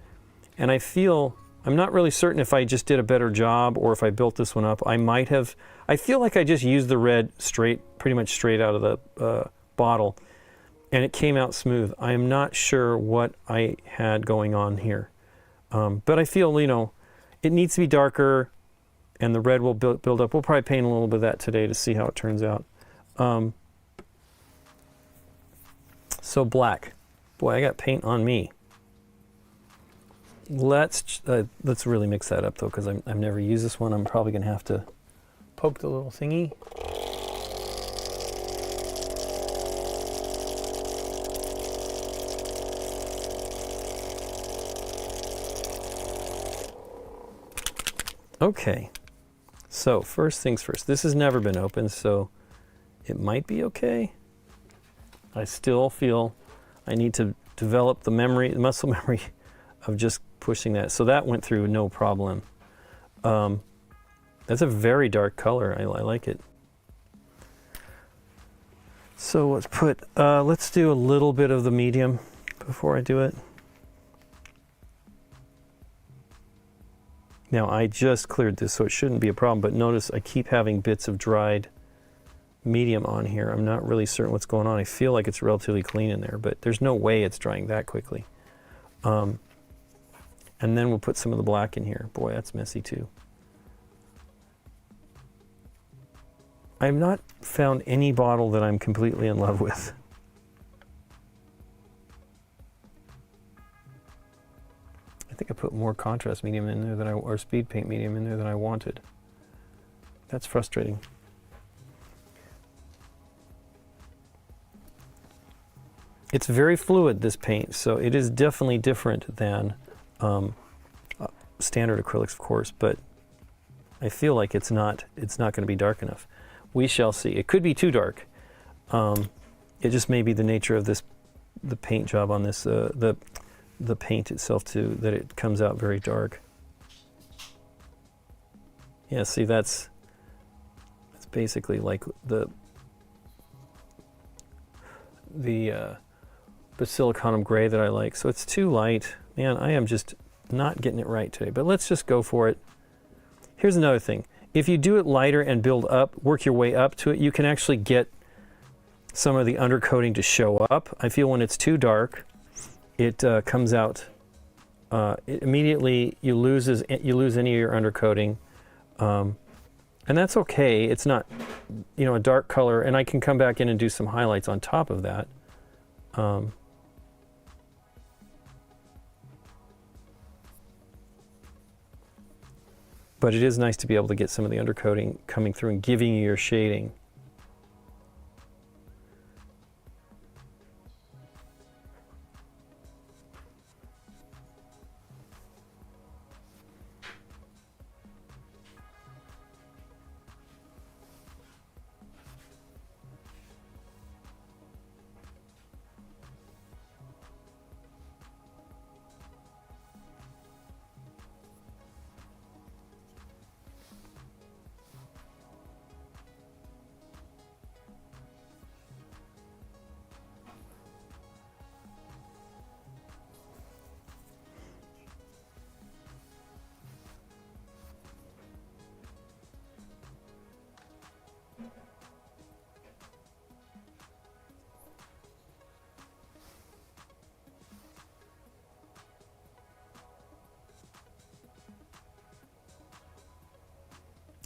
and I feel, I'm not really certain if I just did a better job or if I built this one up. I feel like I just used the red pretty much straight out of the bottle, and it came out smooth. I am not sure what I had going on here. But I feel, you know, it needs to be darker, and the red will build up. We'll probably paint a little bit of that today to see how it turns out. So black. Boy, I got paint on me. Let's really mix that up though, because I've never used this one. I'm probably gonna have to poke the little thingy. Okay, so first things first. This has never been opened, so it might be okay. I still feel I need to develop the muscle memory of just pushing that. So that went through no problem. That's a very dark color. I like it. So let's do a little bit of the medium before I do it. Now I just cleared this, so it shouldn't be a problem, but notice I keep having bits of dried medium on here. I'm not really certain what's going on. I feel like it's relatively clean in there, but there's no way it's drying that quickly. And then we'll put some of the black in here. Boy, that's messy too. I've not found any bottle that I'm completely in love with. I think I put more contrast medium in there or speed paint medium in there than I wanted. That's frustrating. It's very fluid, this paint, so it is definitely different than standard acrylics, of course, but I feel like it's not going to be dark enough. We shall see. It could be too dark. It just may be the nature of the paint job on this, the paint itself too, that it comes out very dark. Yeah, see, that's basically like the basilicanum gray that I like. So it's too light. Man, I am just not getting it right today, but let's just go for it. Here's another thing. If you do it lighter and build up, work your way up to it, you can actually get some of the undercoating to show up. I feel when it's too dark, it comes out, immediately you lose any of your undercoating. And that's okay. It's not, you know, a dark color, and I can come back in and do some highlights on top of that. But it is nice to be able to get some of the undercoating coming through and giving you your shading.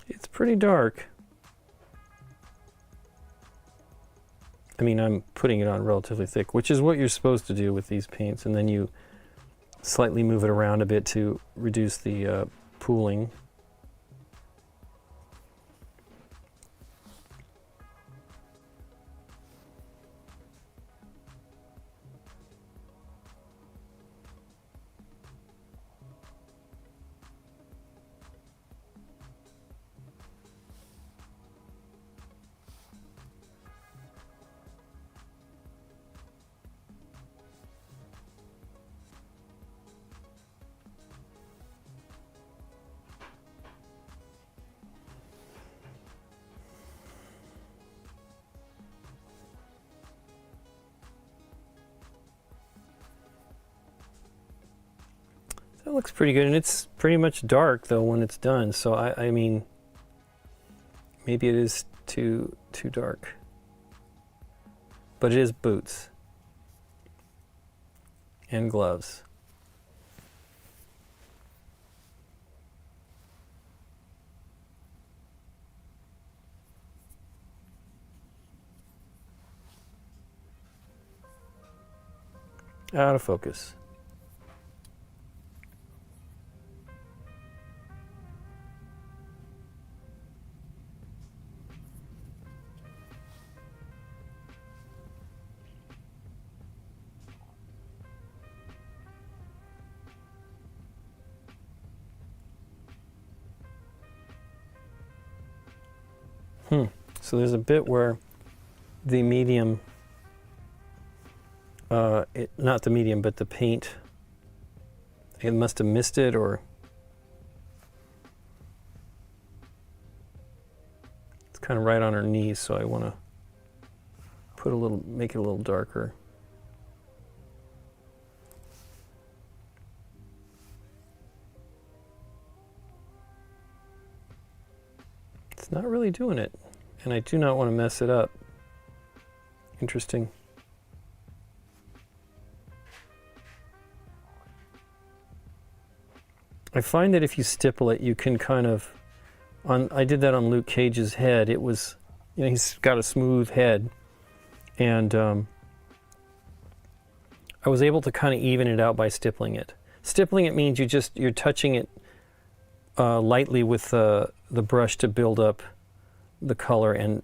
It's pretty dark. I mean, I'm putting it on relatively thick, which is what you're supposed to do with these paints, and then you slightly move it around a bit to reduce the pooling. That looks pretty good, and it's pretty much dark though when it's done. So I mean, maybe it is too dark, but it is boots and gloves. Out of focus. So there's a bit where the medium, not the medium, but the paint, it must have missed it, or it's kind of right on her knees, so I want to put a little, make it a little darker. It's not really doing it, and I do not want to mess it up. Interesting. I find that if you stipple it, you can kind of, I did that on Luke Cage's head. It was, you know, he's got a smooth head, and I was able to kind of even it out by stippling it. Stippling it means you're touching it lightly with the brush to build up the color and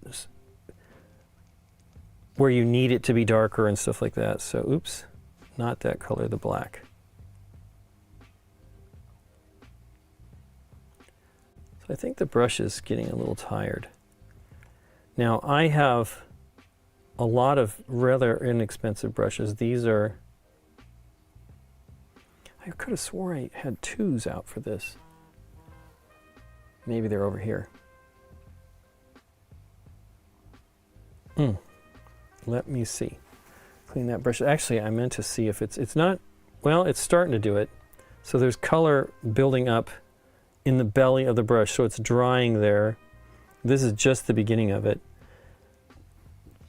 where you need it to be darker and stuff like that. So, oops, not that color, the black. So I think the brush is getting a little tired. Now I have a lot of rather inexpensive brushes. These are, I could have swore I had twos out for this. Maybe they're over here. Let me see. Clean that brush. Actually, I meant to see if it's not, well, it's starting to do it. So there's color building up in the belly of the brush, so it's drying there. This is just the beginning of it.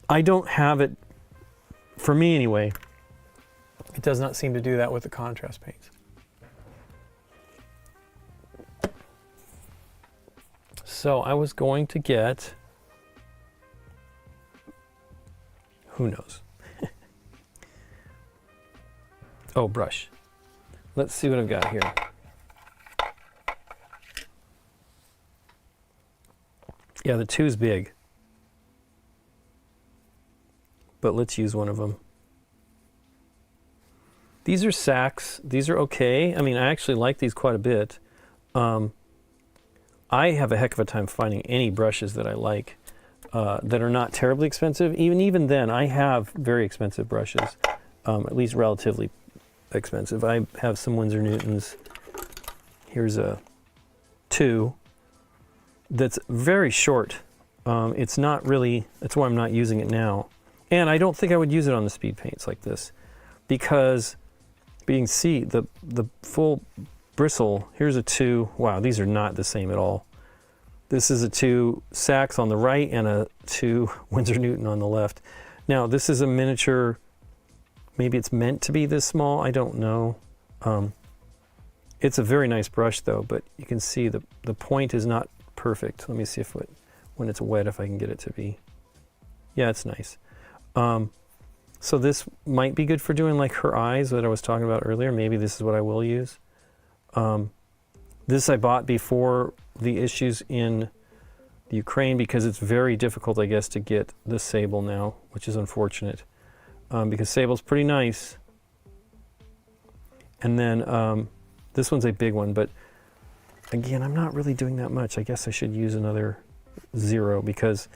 I don't have it, for me anyway, it does not seem to do that with the contrast paints. So I was going to get, who knows? Oh, brush. Let's see what I've got here. Yeah, the 2's big. But let's use one of them. These are sacks. These are okay. I mean, I actually like these quite a bit. I have a heck of a time finding any brushes that I like that are not terribly expensive. Even then, I have very expensive brushes, at least relatively expensive. I have some Winsor Newtons. Here's a 2 that's very short. It's not really, that's why I'm not using it now. And I don't think I would use it on the speed paints like this, because being see the full bristle, here's a 2. Wow, these are not the same at all. This is a 2 Saks on the right and a 2 Winsor Newton on the left. Now, this is a miniature. Maybe it's meant to be this small. I don't know. It's a very nice brush, though, but you can see the point is not perfect. Let me see if when it's wet, if I can get it to be. Yeah, it's nice. So this might be good for doing like her eyes that I was talking about earlier. Maybe this is what I will use. This I bought before the issues in the Ukraine, because it's very difficult, I guess, to get the sable now, which is unfortunate. Because sable's pretty nice. And then this one's a big one, but again, I'm not really doing that much. I guess I should use another 0 because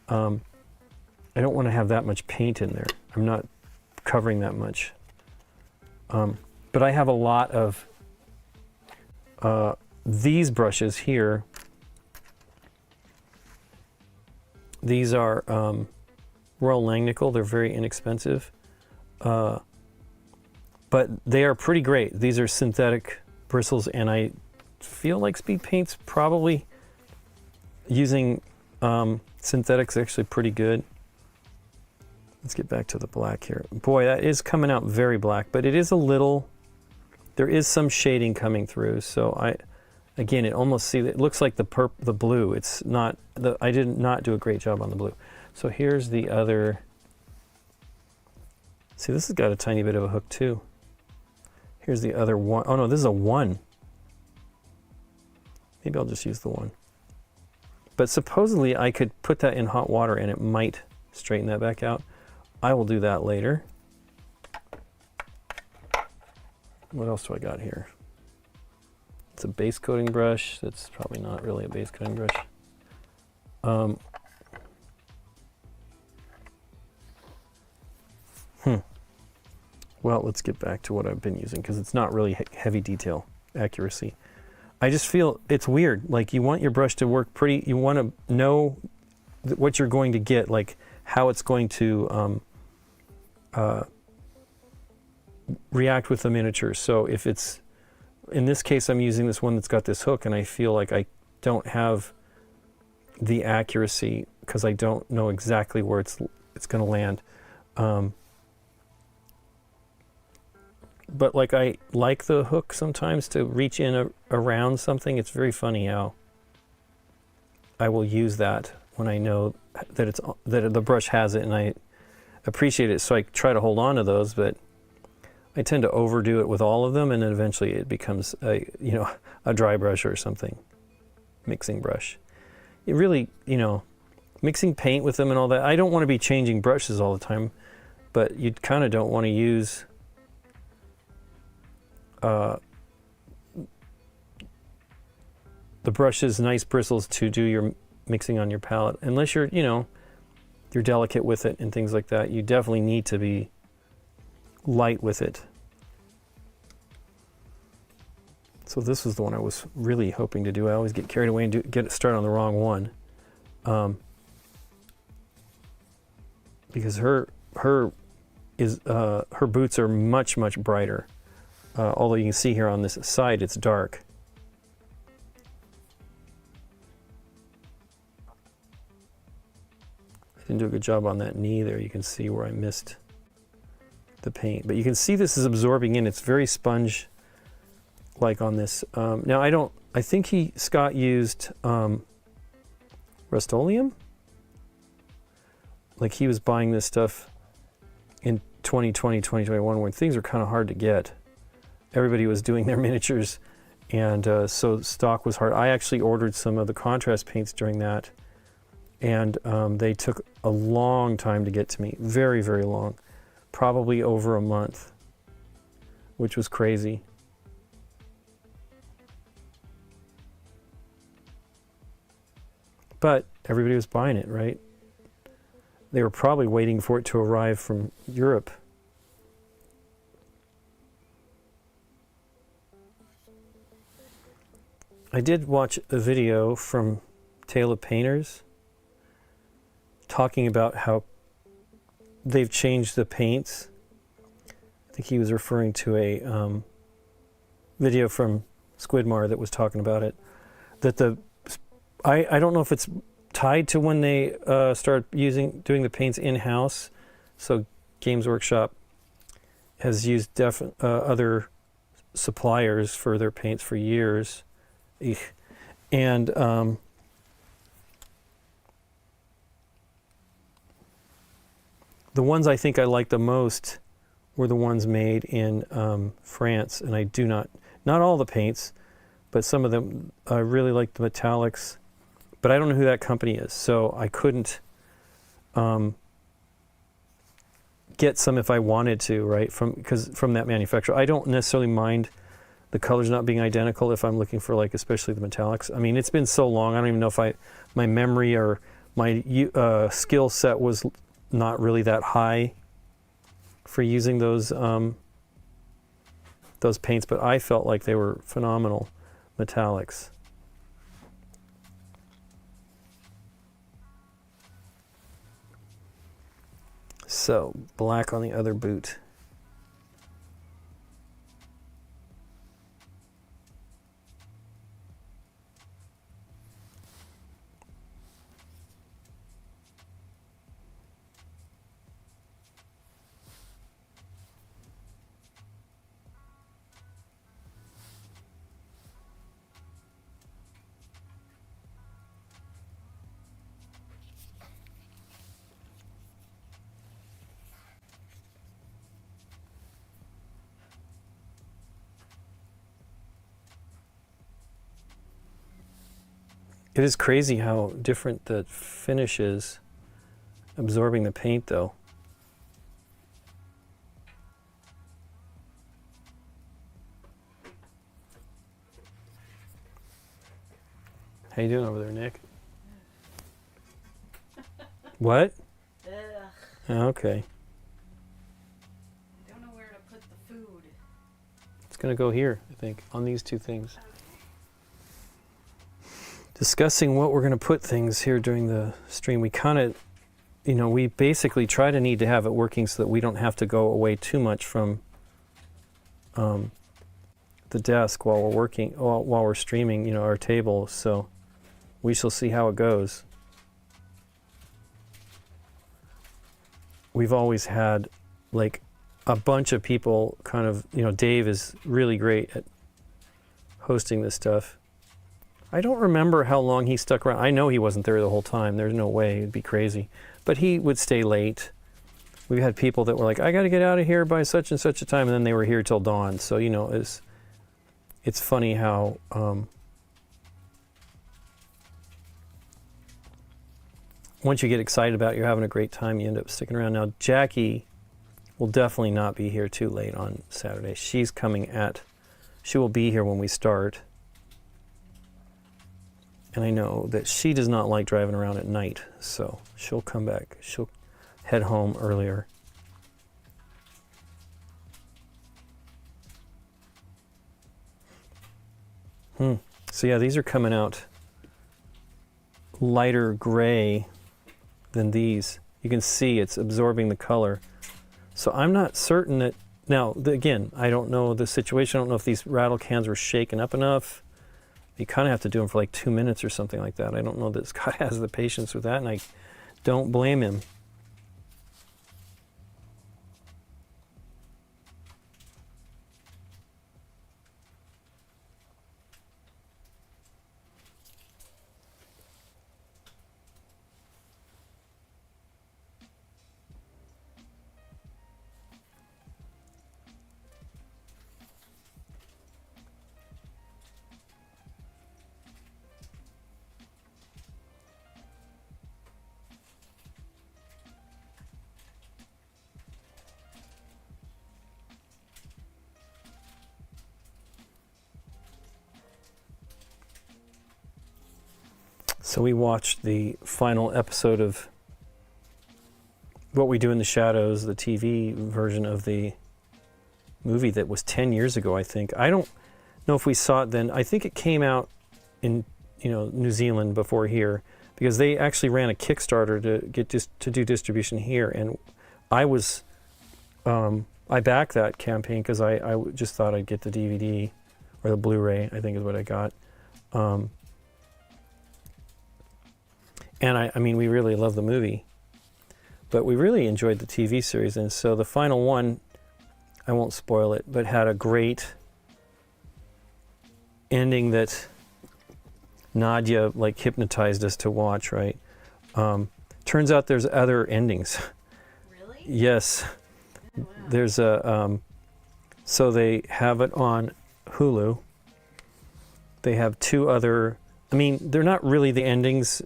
I don't want to have that much paint in there. I'm not covering that much. But I have a lot of these brushes here. These are Royal Langnickel. They're very inexpensive, but they are pretty great. These are synthetic bristles, and I feel like speed paint's probably using synthetics actually pretty good. Let's get back to the black here. Boy, that is coming out very black, but it is a little, there is some shading coming through. So again, it almost it looks like the blue. It's not, I did not do a great job on the blue. So here's the other, see, this has got a tiny bit of a hook too. Here's the other one. Oh no, this is a 1. Maybe I'll just use the 1. But supposedly I could put that in hot water and it might straighten that back out. I will do that later. What else do I got here? It's a base coating brush. That's probably not really a base coating brush. Well, let's get back to what I've been using, because it's not really heavy detail accuracy. I just feel it's weird. Like, you want your brush to work pretty, you want to know what you're going to get, like how it's going to react with the miniature. So if it's, in this case, I'm using this one that's got this hook, and I feel like I don't have the accuracy because I don't know exactly where it's going to land. But like, I like the hook sometimes to reach in around something. It's very funny how I will use that when I know that that the brush has it, and I appreciate it. So I try to hold on to those, but I tend to overdo it with all of them, and then eventually it becomes a dry brush or something, mixing brush. It really, mixing paint with them and all that. I don't want to be changing brushes all the time, but you kind of don't want to use the brush's nice bristles to do your mixing on your palette, unless you're you're delicate with it and things like that. You definitely need to be light with it. So this was the one I was really hoping to do. I always get carried away and get it started on the wrong one. Because her boots are much, much brighter. Although you can see here on this side, it's dark. I didn't do a good job on that knee there. You can see where I missed the paint. But you can see this is absorbing in. It's very sponge-like on this. Now I think Scott used Rust-Oleum. Like he was buying this stuff in 2020, 2021 when things were kind of hard to get. Everybody was doing their miniatures, and so stock was hard. I actually ordered some of the contrast paints during that, and they took a long time to get to me. Very, very long. Probably over a month, which was crazy. But everybody was buying it, right? They were probably waiting for it to arrive from Europe. I did watch a video from Tale of Painters talking about how they've changed the paints. I think he was referring to a video from Squidmar that was talking about it. That I don't know if it's tied to when they start doing the paints in-house. So Games Workshop has used other suppliers for their paints for years. And the ones I think I liked the most were the ones made in France. And I do not all the paints, but some of them, I really liked the metallics. But I don't know who that company is, so I couldn't get some if I wanted to, right? From that manufacturer. I don't necessarily mind the colors not being identical if I'm looking for, like, especially the metallics. I mean, it's been so long. I don't even know if my memory or my skill set was not really that high for using those paints, but I felt like they were phenomenal metallics. So, black on the other boot. It is crazy how different the finish is absorbing the paint, though. How you doing over there, Nick? What? Ugh. Okay. I don't know where to put the food. It's going to go here, I think, on these two things. Discussing what we're going to put things here during the stream. We kind of, we basically try to need to have it working so that we don't have to go away too much from the desk while we're working, while we're streaming, our table. So we shall see how it goes. We've always had like a bunch of people kind of, Dave is really great at hosting this stuff. I don't remember how long he stuck around. I know he wasn't there the whole time. There's no way. It'd be crazy. But he would stay late. We've had people that were like, I got to get out of here by such and such a time, and then they were here till dawn. So, it's funny how once you get excited about it, you're having a great time, you end up sticking around. Now, Jackie will definitely not be here too late on Saturday. She will be here when we start. And I know that she does not like driving around at night, so she'll come back. She'll head home earlier. So yeah, these are coming out lighter gray than these. You can see it's absorbing the color. So I'm not certain that, now again, I don't know the situation. I don't know if these rattle cans were shaken up enough. You kind of have to do them for like 2 minutes or something like that. I don't know that this guy has the patience with that, and I don't blame him. So we watched the final episode of What We Do in the Shadows, the TV version of the movie that was 10 years ago, I think. I don't know if we saw it then. I think it came out in, New Zealand before here, because they actually ran a Kickstarter to do distribution here, and I backed that campaign because I just thought I'd get the DVD or the Blu-ray, I think is what I got. And I mean, we really love the movie, but we really enjoyed the TV series. And so the final one, I won't spoil it, but had a great ending that Nadia like hypnotized us to watch, right? Turns out there's other endings. Really? Yes. Oh, wow. There's so they have it on Hulu. They have 2 other, I mean, they're not really the endings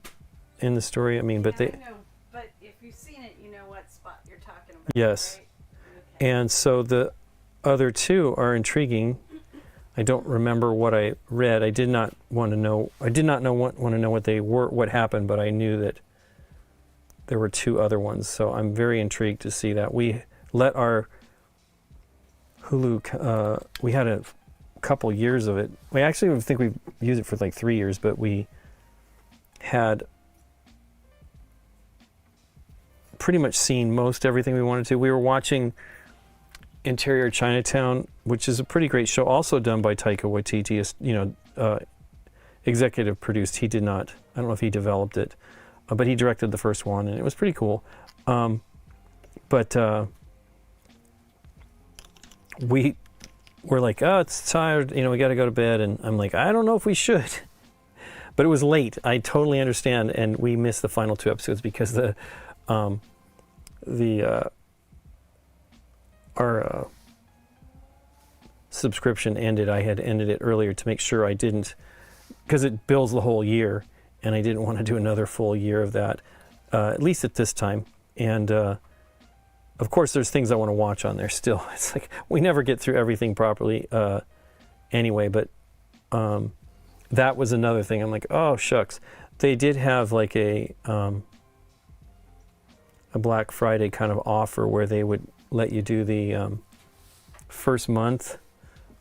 in the story, I mean, but I they... know, but if you've seen it, you know what spot you're talking about. Yes. Right? Okay. And so the other 2 are intriguing. I don't remember what I read. I did not want to know what they were, what happened, but I knew that there were 2 other ones. So I'm very intrigued to see that. We let our Hulu, we had a couple years of it. We actually think we used it for like 3 years, but we had pretty much seen most everything we wanted to. We were watching Interior Chinatown, which is a pretty great show, also done by Taika Waititi, executive produced. He did not, I don't know if he developed it, but he directed the first one, and it was pretty cool. But we were like, oh, it's tired, we got to go to bed, and I'm like, I don't know if we should. But it was late. I totally understand, and we missed the final 2 episodes because our subscription ended. I had ended it earlier to make sure I didn't, because it bills the whole year, and I didn't want to do another full year of that, at least at this time. And of course, there's things I want to watch on there still. It's like we never get through everything properly anyway, but that was another thing. I'm like, oh, shucks. They did have like a Black Friday kind of offer where they would let you do the first month.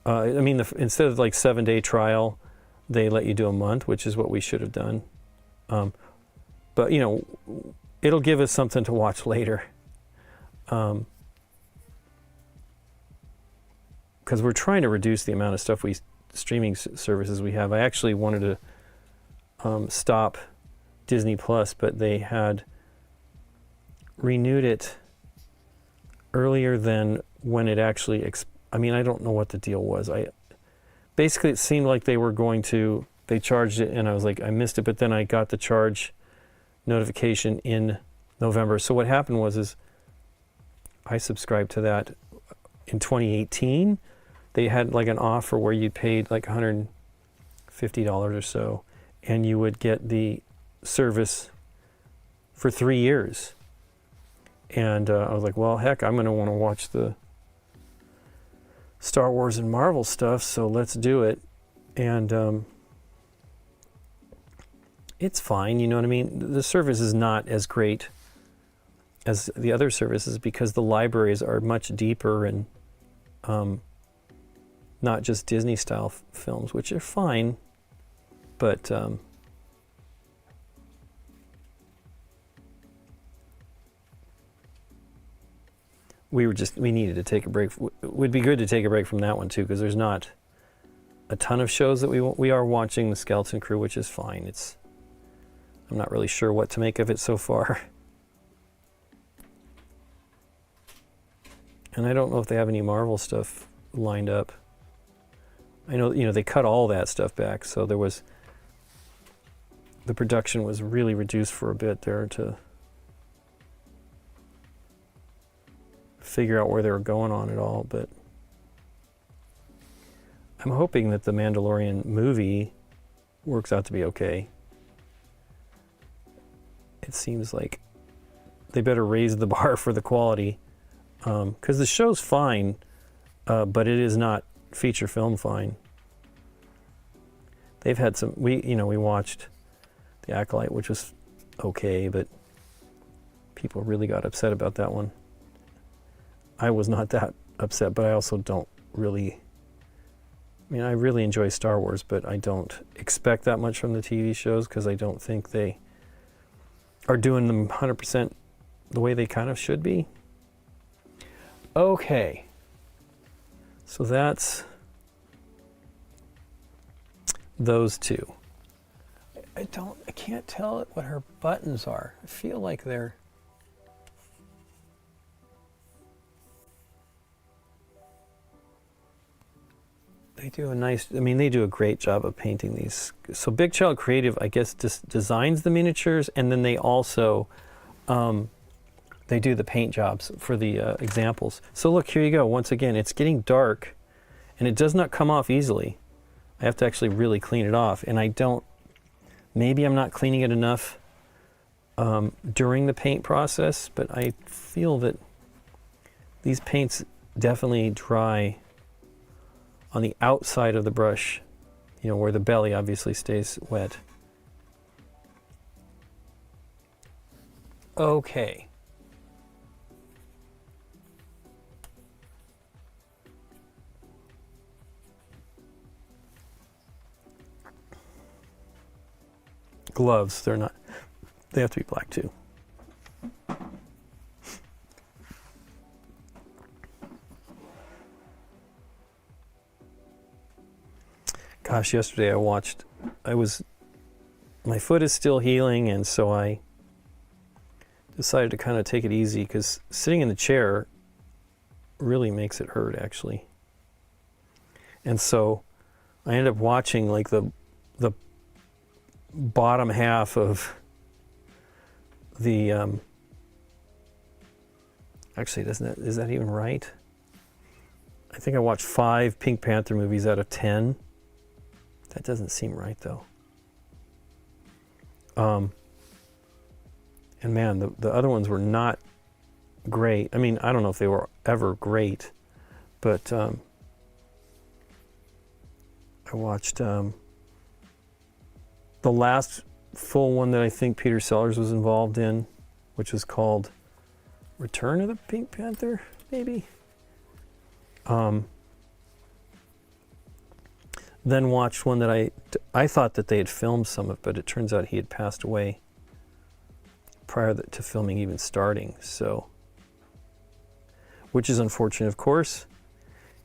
Instead of like 7-day trial, they let you do a month, which is what we should have done. But it'll give us something to watch later. Because we're trying to reduce the amount of stuff streaming services we have. I actually wanted to stop Disney Plus, but they had renewed it earlier than when it actually I don't know what the deal was. Basically it seemed like they charged it, and I was like, I missed it, but then I got the charge notification in November. So what happened was I subscribed to that in 2018. They had like an offer where you paid like $150 or so, and you would get the service for 3 years. And I was like, well, heck, I'm going to want to watch the Star Wars and Marvel stuff, so let's do it. And it's fine, you know what I mean? The service is not as great as the other services because the libraries are much deeper and not just Disney style films, which are fine, but we needed to take a break. It would be good to take a break from that one too, because there's not a ton of shows that we are watching. The Skeleton Crew, which is fine. I'm not really sure what to make of it so far. And I don't know if they have any Marvel stuff lined up. I know, they cut all that stuff back, so the production was really reduced for a bit there to figure out where they were going on it all, but I'm hoping that the Mandalorian movie works out to be okay. It seems like they better raise the bar for the quality, because the show's fine, but it is not feature film fine. They've had some, we watched The Acolyte, which was okay, but people really got upset about that one. I was not that upset, but I also don't really, I really enjoy Star Wars, but I don't expect that much from the TV shows, because I don't think they are doing them 100% the way they kind of should be. Okay. So that's those two. I can't tell what her buttons are. I feel like they're... They do a great job of painting these. So Big Child Creative, I guess, just designs the miniatures, and then they also, they do the paint jobs for the examples. So look, here you go. Once again, it's getting dark, and it does not come off easily. I have to actually really clean it off, and maybe I'm not cleaning it enough during the paint process, but I feel that these paints definitely dry on the outside of the brush, where the belly obviously stays wet. Okay. Gloves, they have to be black too. Gosh, yesterday my foot is still healing, and so I decided to kind of take it easy, because sitting in the chair really makes it hurt, actually. And so I ended up watching like the bottom half of the actually, is that even right? I think I watched 5 Pink Panther movies out of 10. That doesn't seem right, though. And man, the other ones were not great. I don't know if they were ever great, but I watched the last full one that I think Peter Sellers was involved in, which was called Return of the Pink Panther, maybe. Then watched one that I thought that they had filmed some of, but it turns out he had passed away prior to filming even starting. So, which is unfortunate, of course.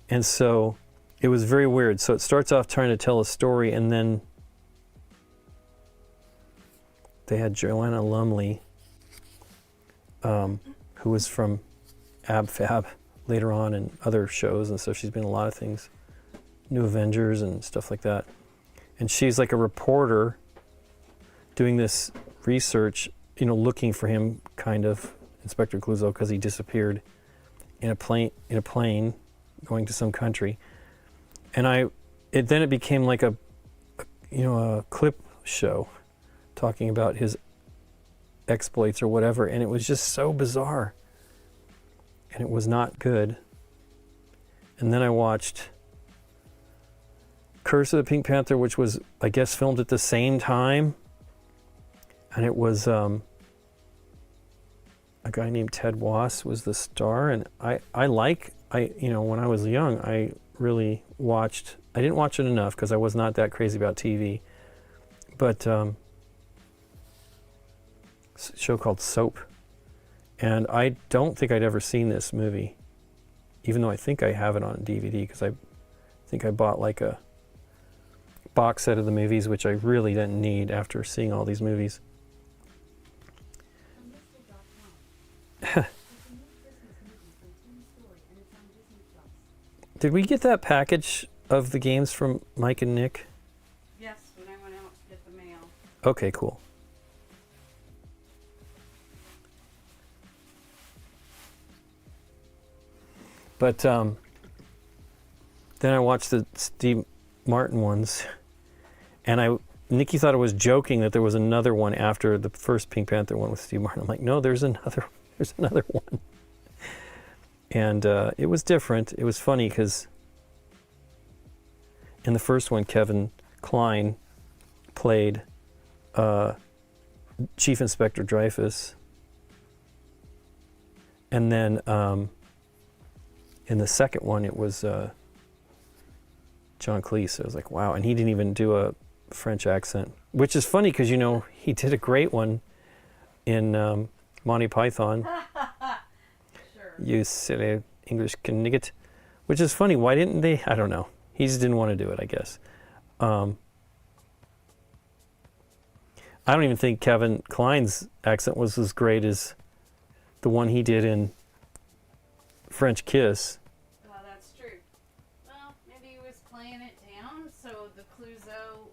And so it was very weird. So it starts off trying to tell a story, and then they had Joanna Lumley, who was from Ab Fab later on and other shows, and so she's been in a lot of things. New Avengers and stuff like that. And she's like a reporter doing this research, looking for him, kind of, Inspector Clouseau, because he disappeared in a plane going to some country. And then it became like a clip show talking about his exploits or whatever, and it was just so bizarre. And it was not good. And then I watched Curse of the Pink Panther, which was, I guess, filmed at the same time. And it was a guy named Ted Wass was the star. And when I was young, I really watched. I didn't watch it enough because I was not that crazy about TV. But a show called Soap. And I don't think I'd ever seen this movie, even though I think I have it on DVD because I think I bought like a box set of the movies, which I really didn't need after seeing all these movies. Did we get that package of the games from Mike and Nick? Yes, when I went out to get the mail. Okay, cool. But then I watched the Steve Martin ones, and Nikki thought I was joking that there was another one after the first Pink Panther one with Steve Martin. I'm like, no, there's another one. And it was different. It was funny because in the first one, Kevin Kline played Chief Inspector Dreyfus. And then in the second one, it was John Cleese. I was like, wow. And he didn't even do a French accent, which is funny because, he did a great one in Monty Python. Sure. You silly English knigget, which is funny. Why didn't they? I don't know. He just didn't want to do it, I guess. I don't even think Kevin Kline's accent was as great as the one he did in French Kiss. That's true. Well, maybe he was playing it down, so the Clouseau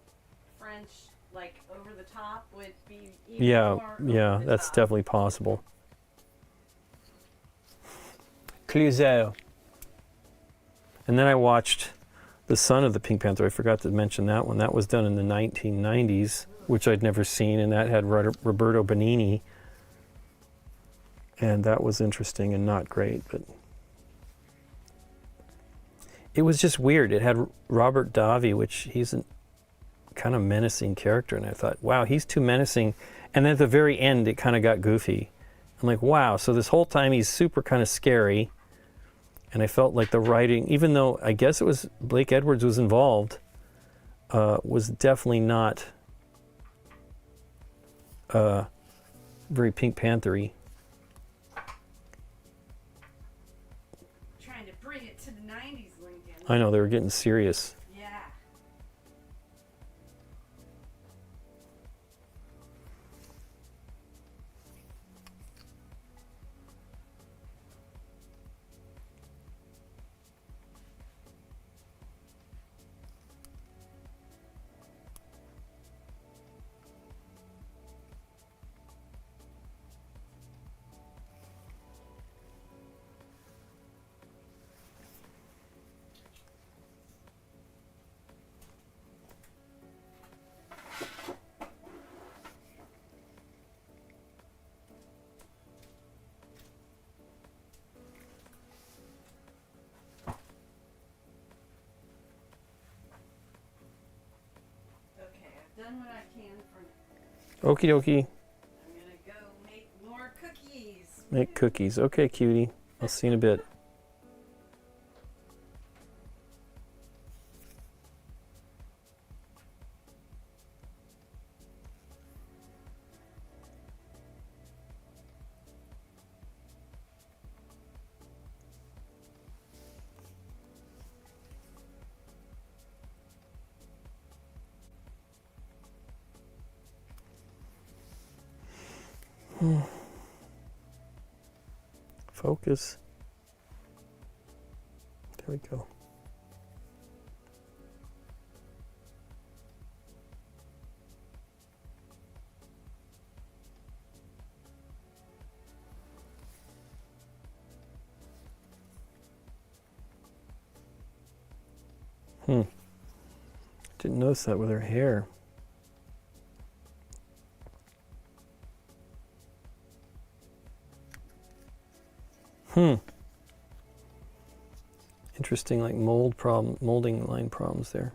French, like over the top, would be even more over the that's top. definitely possible. Clouseau. And then I watched The Son of the Pink Panther. I forgot to mention that one. That was done in the 1990s, which I'd never seen, and that had Roberto Benigni. And that was interesting and not great, but it was just weird. It had Robert Davi, which he's a kind of menacing character, and I thought, wow, he's too menacing. And then at the very end, it kind of got goofy. I'm like, wow, so this whole time he's super kind of scary. And I felt like the writing, even though I guess it was Blake Edwards was involved, was definitely not very Pink Panther-y. Trying to bring it to the 90s, Lincoln. I know, they were getting serious. Yeah. Done what I can for now. Okie dokie. I'm gonna go make more cookies. Make cookies. Okay, cutie. I'll see you in a bit. Focus. There we go. Didn't notice that with her hair. Interesting, like molding line problems there.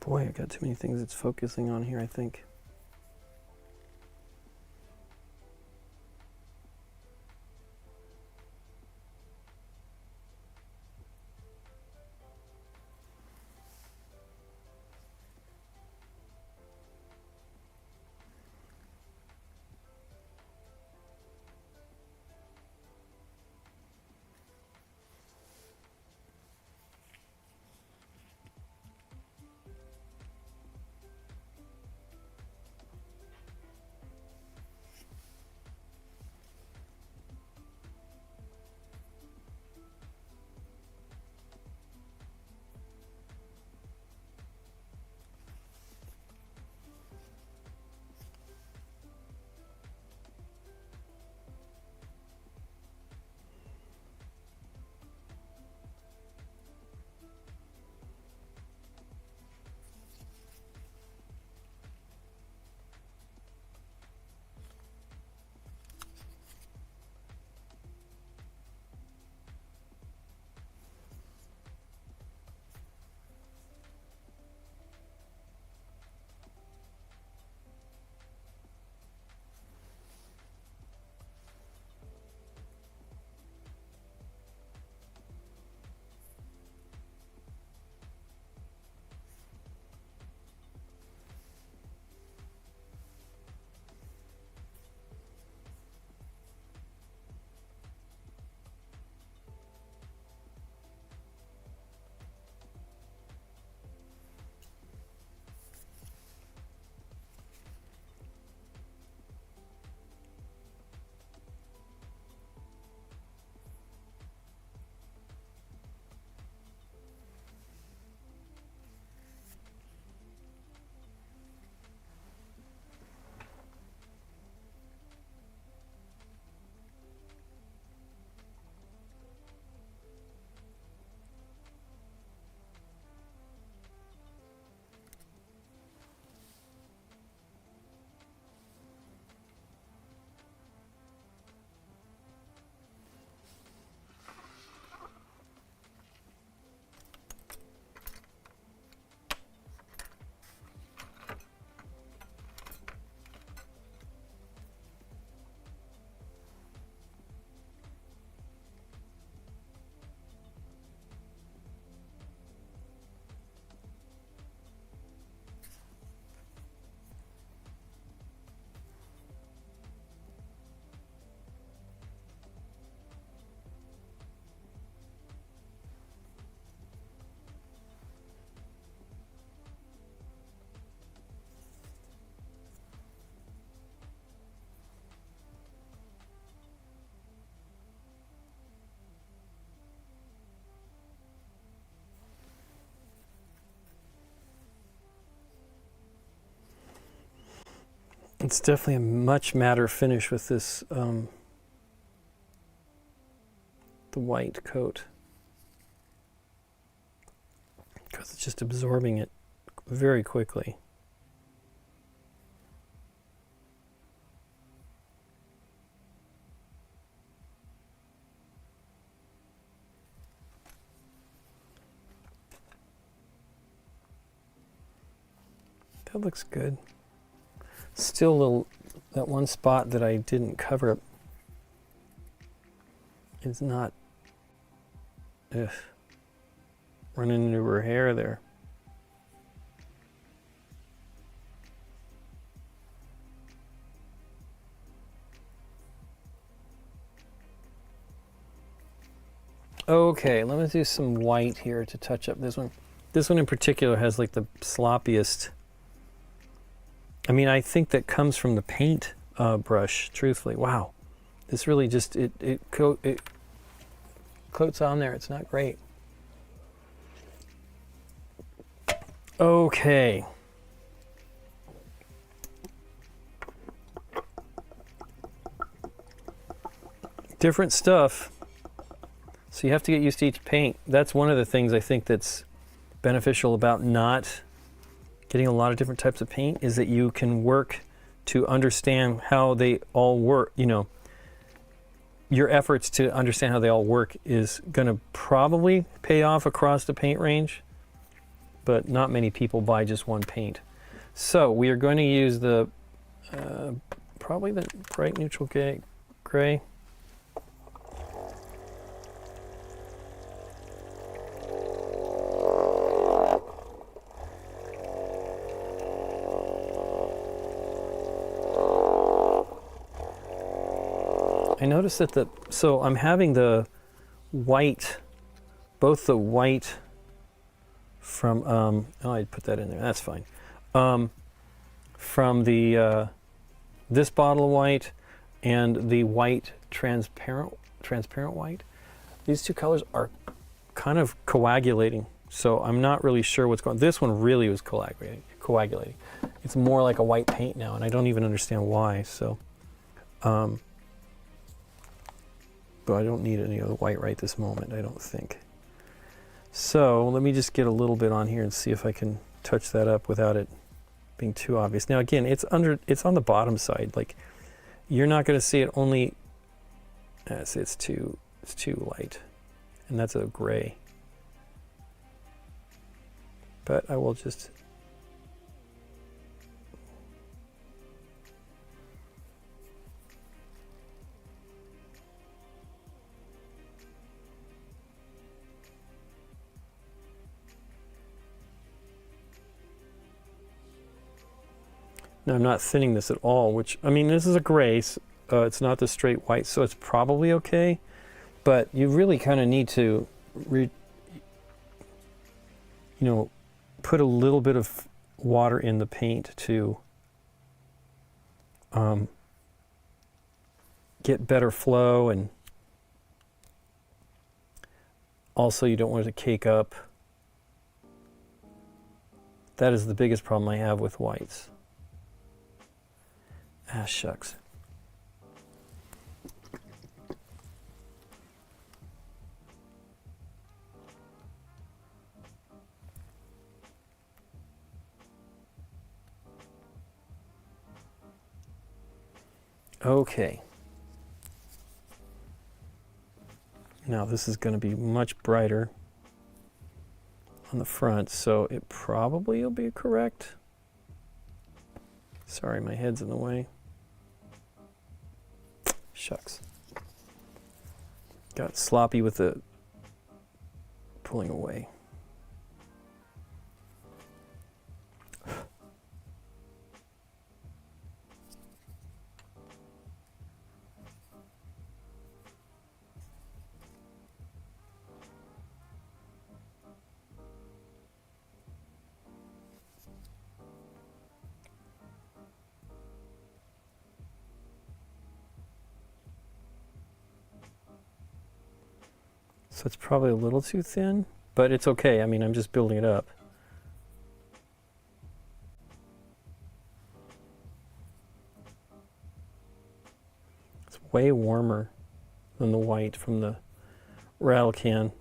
Boy, I got too many things it's focusing on here, I think. It's definitely a much matter finish with this, the white coat. Because it's just absorbing it very quickly. That looks good. Still a little, that one spot that I didn't cover is not running into her hair there. Okay, let me do some white here to touch up this one. This one in particular has like the sloppiest. I mean, I think that comes from the paint brush, truthfully. Wow. This really just, it coats on there. It's not great. Okay. Different stuff. So you have to get used to each paint. That's one of the things I think that's beneficial about not getting a lot of different types of paint, is that you can work to understand how they all work. You know, your efforts to understand how they all work is going to probably pay off across the paint range. but not many people buy just one paint. So we are going to use the probably the bright neutral gray. I noticed that so I'm having the white, both the white from, oh, I put that in there, that's fine. From the, this bottle of white and the white transparent white. These two colors are kind of coagulating, so I'm not really sure what's going on. This one really was coagulating. It's more like a white paint now, and I don't even understand why, so. But I don't need any other white right this moment, I don't think. So let me just get a little bit on here and see if I can touch that up without it being too obvious. Now again, it's on the bottom side. Like, you're not going to see it only. See, it's too light, and that's a gray. But I will just. Now I'm not thinning this at all, which, I mean, this is a gray, it's not the straight white, so it's probably okay, but you really kind of need to, put a little bit of water in the paint to get better flow, and also you don't want it to cake up. That is the biggest problem I have with whites. Ah, shucks. Okay. Now this is going to be much brighter on the front, so it probably will be correct. Sorry, my head's in the way. Shucks. Got sloppy with the pulling away. So it's probably a little too thin, but it's okay. I mean, I'm just building it up. It's way warmer than the white from the rattle can.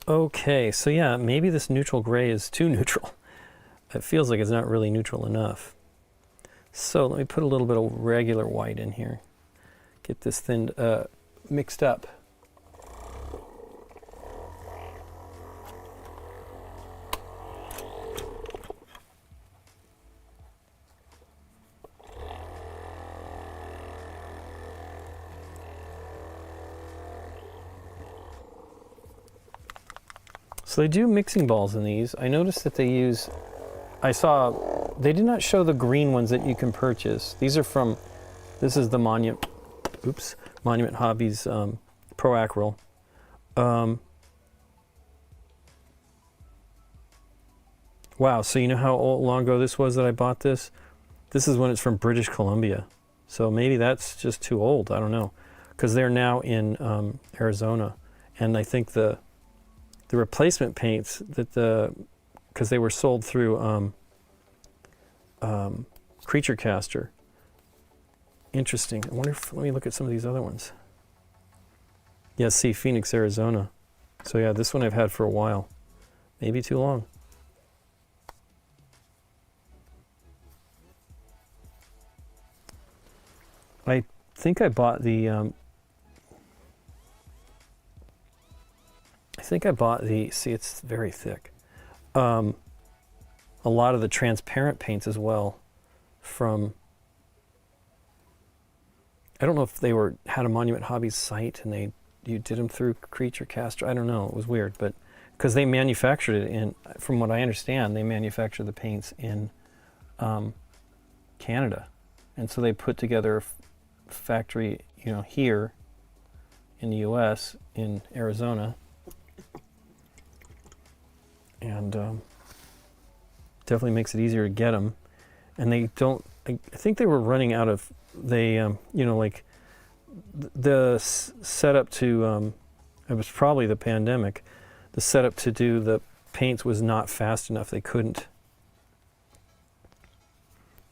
Okay, so yeah, maybe this neutral gray is too neutral. It feels like it's not really neutral enough. So let me put a little bit of regular white in here. Get this thing mixed up. So they do mixing balls in these. I noticed that they use, they did not show the green ones that you can purchase. These are from, this is the Monument Hobbies Pro Acryl. Wow, so you know how long ago this was that I bought this? This is when it's from British Columbia. So maybe that's just too old, I don't know. Because they're now in Arizona. And I think the replacement paints that because they were sold through Creature Caster. Interesting. I wonder if, let me look at some of these other ones. Yeah, see, Phoenix, Arizona. So yeah, this one I've had for a while. Maybe too long. I think I bought the see, it's very thick. A lot of the transparent paints as well from, I don't know if they had a Monument Hobbies site and you did them through Creature Caster. I don't know. It was weird, but because they manufactured it in, from what I understand, they manufacture the paints in Canada, and so they put together a factory, here in the U.S. in Arizona, and definitely makes it easier to get them. And they don't. I think they were running out of. Like the setup to. It was probably the pandemic. The setup to do the paints was not fast enough. They couldn't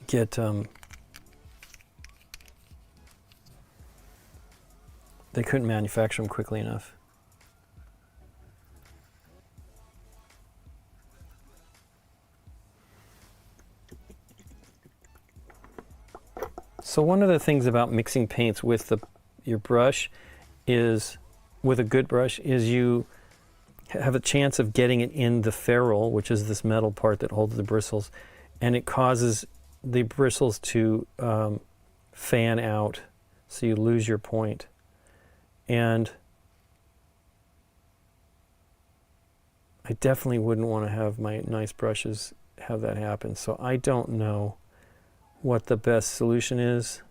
get. They couldn't manufacture them quickly enough. So one of the things about mixing paints with your brush is, with a good brush, is you have a chance of getting it in the ferrule, which is this metal part that holds the bristles, and it causes the bristles to fan out, so you lose your point. And I definitely wouldn't want to have my nice brushes have that happen. So I don't know what the best solution is.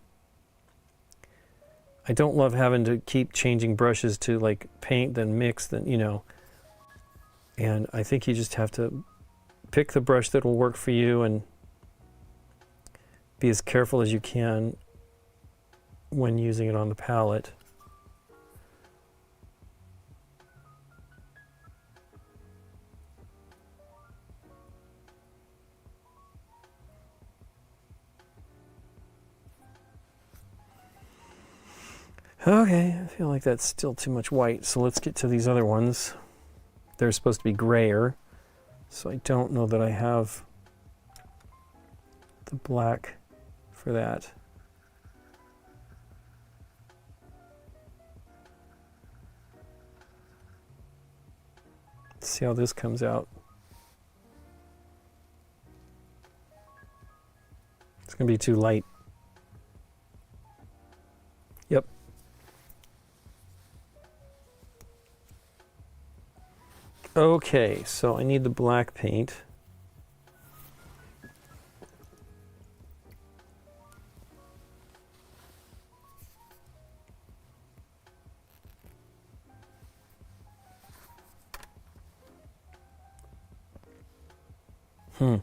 I don't love having to keep changing brushes to like paint, then mix, then, and I think you just have to pick the brush that will work for you and be as careful as you can when using it on the palette. Okay, I feel like that's still too much white, so let's get to these other ones. They're supposed to be grayer, so I don't know that I have the black for that. Let's see how this comes out. It's going to be too light. Yep. Okay, so I need the black paint. Hmm.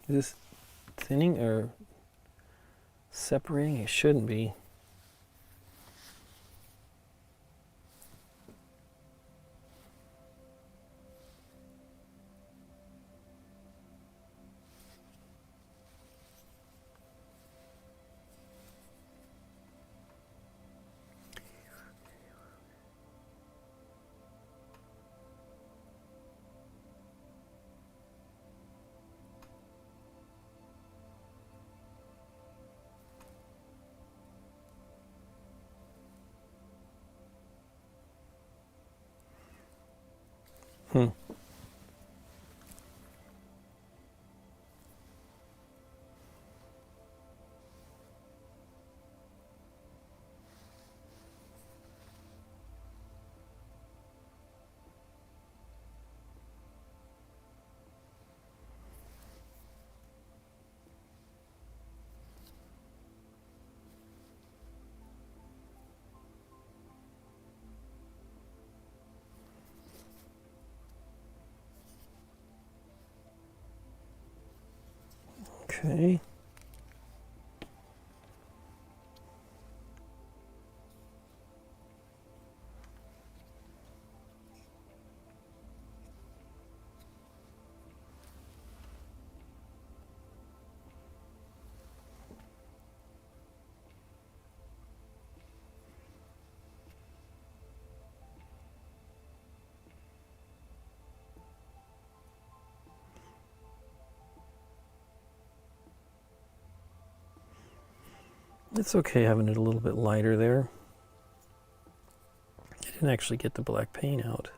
Is this thinning or separating? It shouldn't be. Hmm. Okay. It's okay having it a little bit lighter there. I didn't actually get the black paint out.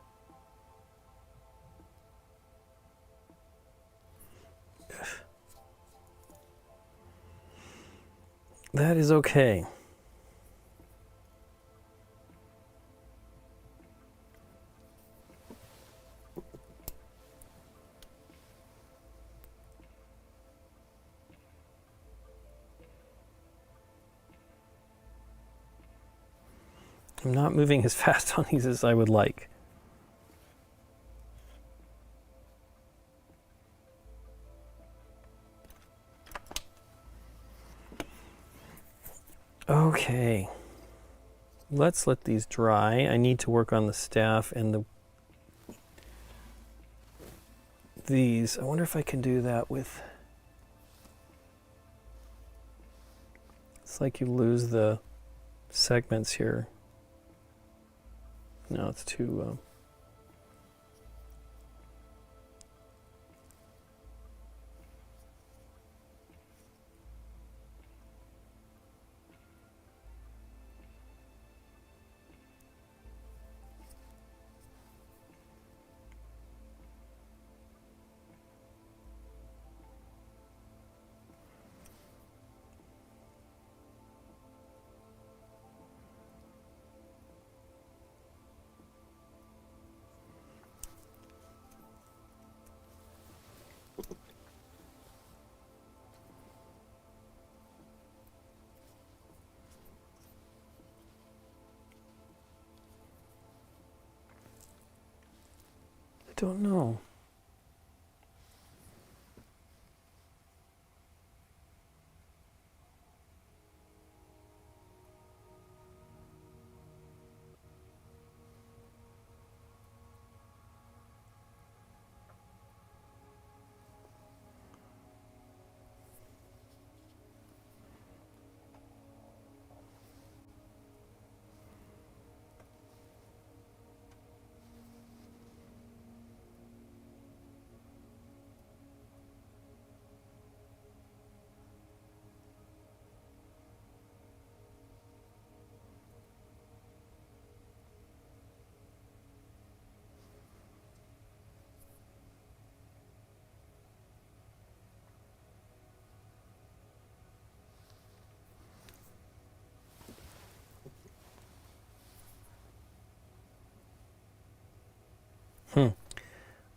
That is okay. I'm not moving as fast on these as I would like. Okay. Let's let these dry. I need to work on the staff and these. I wonder if I can do that with... It's like you lose the segments here. No, it's too... I don't know.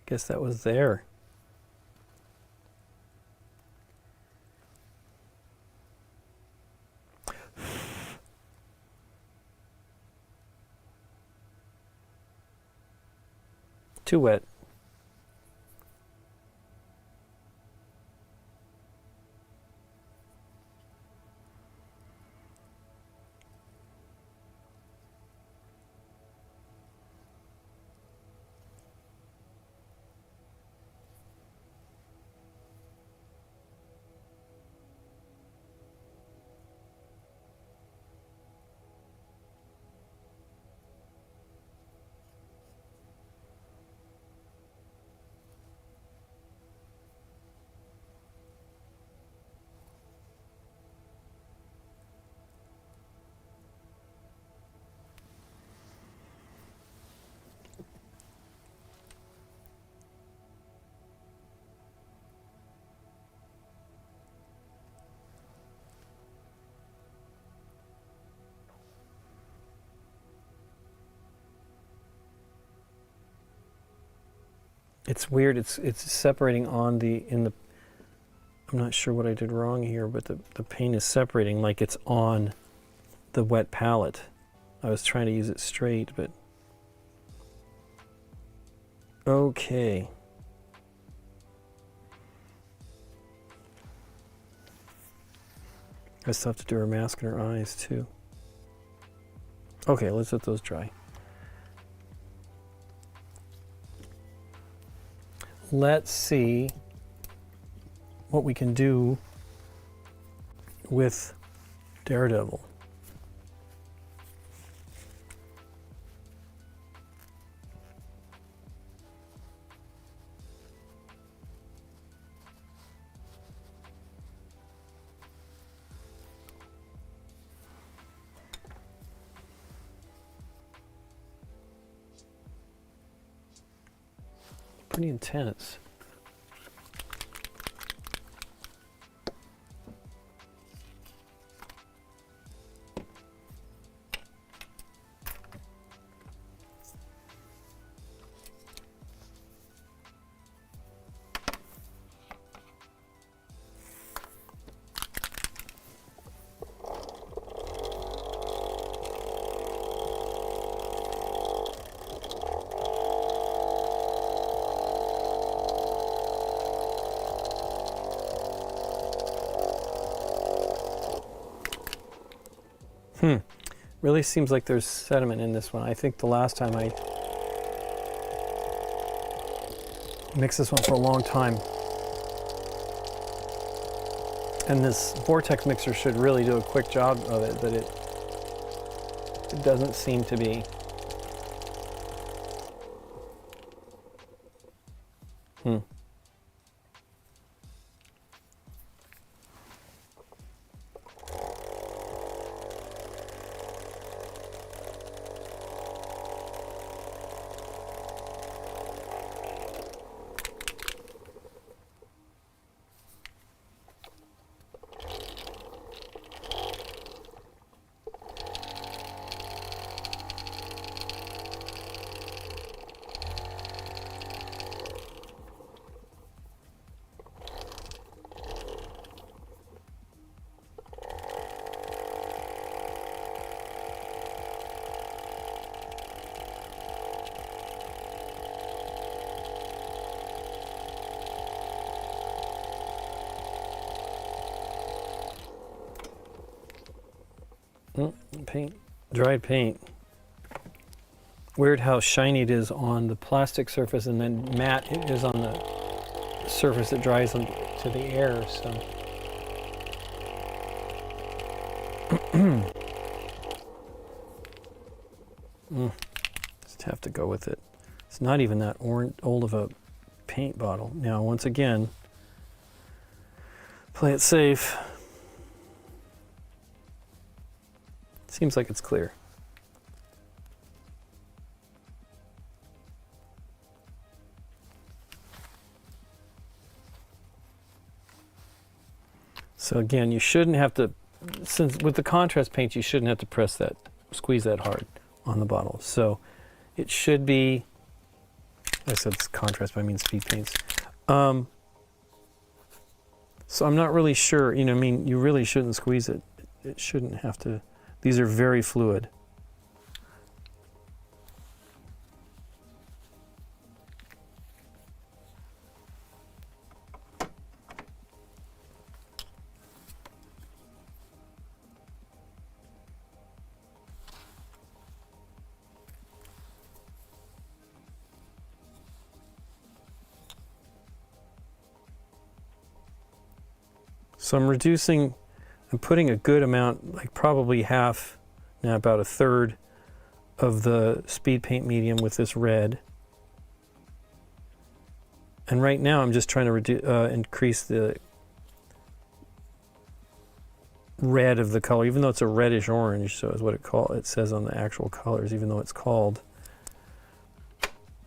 Guess that was there. Too wet. It's weird. It's separating on the I'm not sure what I did wrong here, but the paint is separating like it's on the wet palette. I was trying to use it straight, but okay. I still have to do her mask and her eyes too. Okay, let's let those dry. Let's see what we can do with Daredevil. Pretty intense. Really seems like there's sediment in this one. I think the last time I mixed this one for a long time. And this vortex mixer should really do a quick job of it, but it doesn't seem to be. Paint, dried paint. Weird how shiny it is on the plastic surface and then matte it is on the surface that dries to the air. So just have to go with it. It's not even that old of a paint bottle. Now, once again, play it safe. Seems like it's clear. So again, you shouldn't have to, since with the contrast paint, you shouldn't have to squeeze that hard on the bottle. So it should be, I said it's contrast, but I mean speed paints. So I'm not really sure, I mean, you really shouldn't squeeze it. It shouldn't have to. These are very fluid. So I'm putting a good amount, like probably half, now about a third of the speed paint medium with this red. And right now I'm just trying to increase the red of the color, even though it's a reddish orange, so is what it says on the actual colors, even though it's called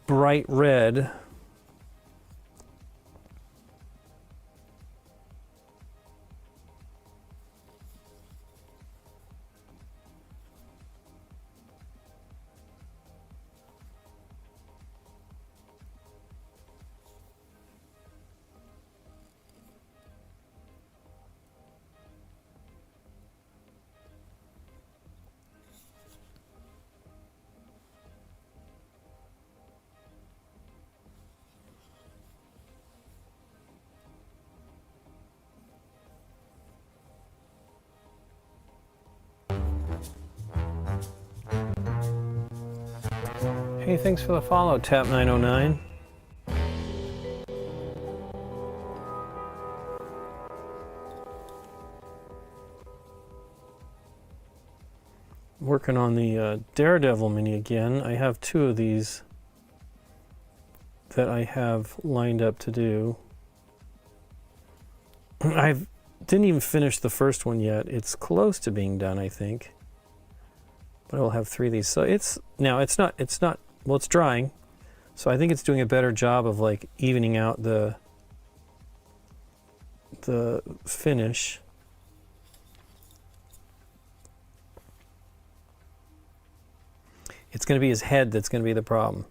bright red. Hey, thanks for the follow, Tap909. Working on the Daredevil mini again. I have 2 of these that I have lined up to do. I didn't even finish the first one yet. It's close to being done, I think. But I'll have 3 of these. So it's not, well, it's drying. So I think it's doing a better job of like evening out the finish. It's going to be his head that's going to be the problem.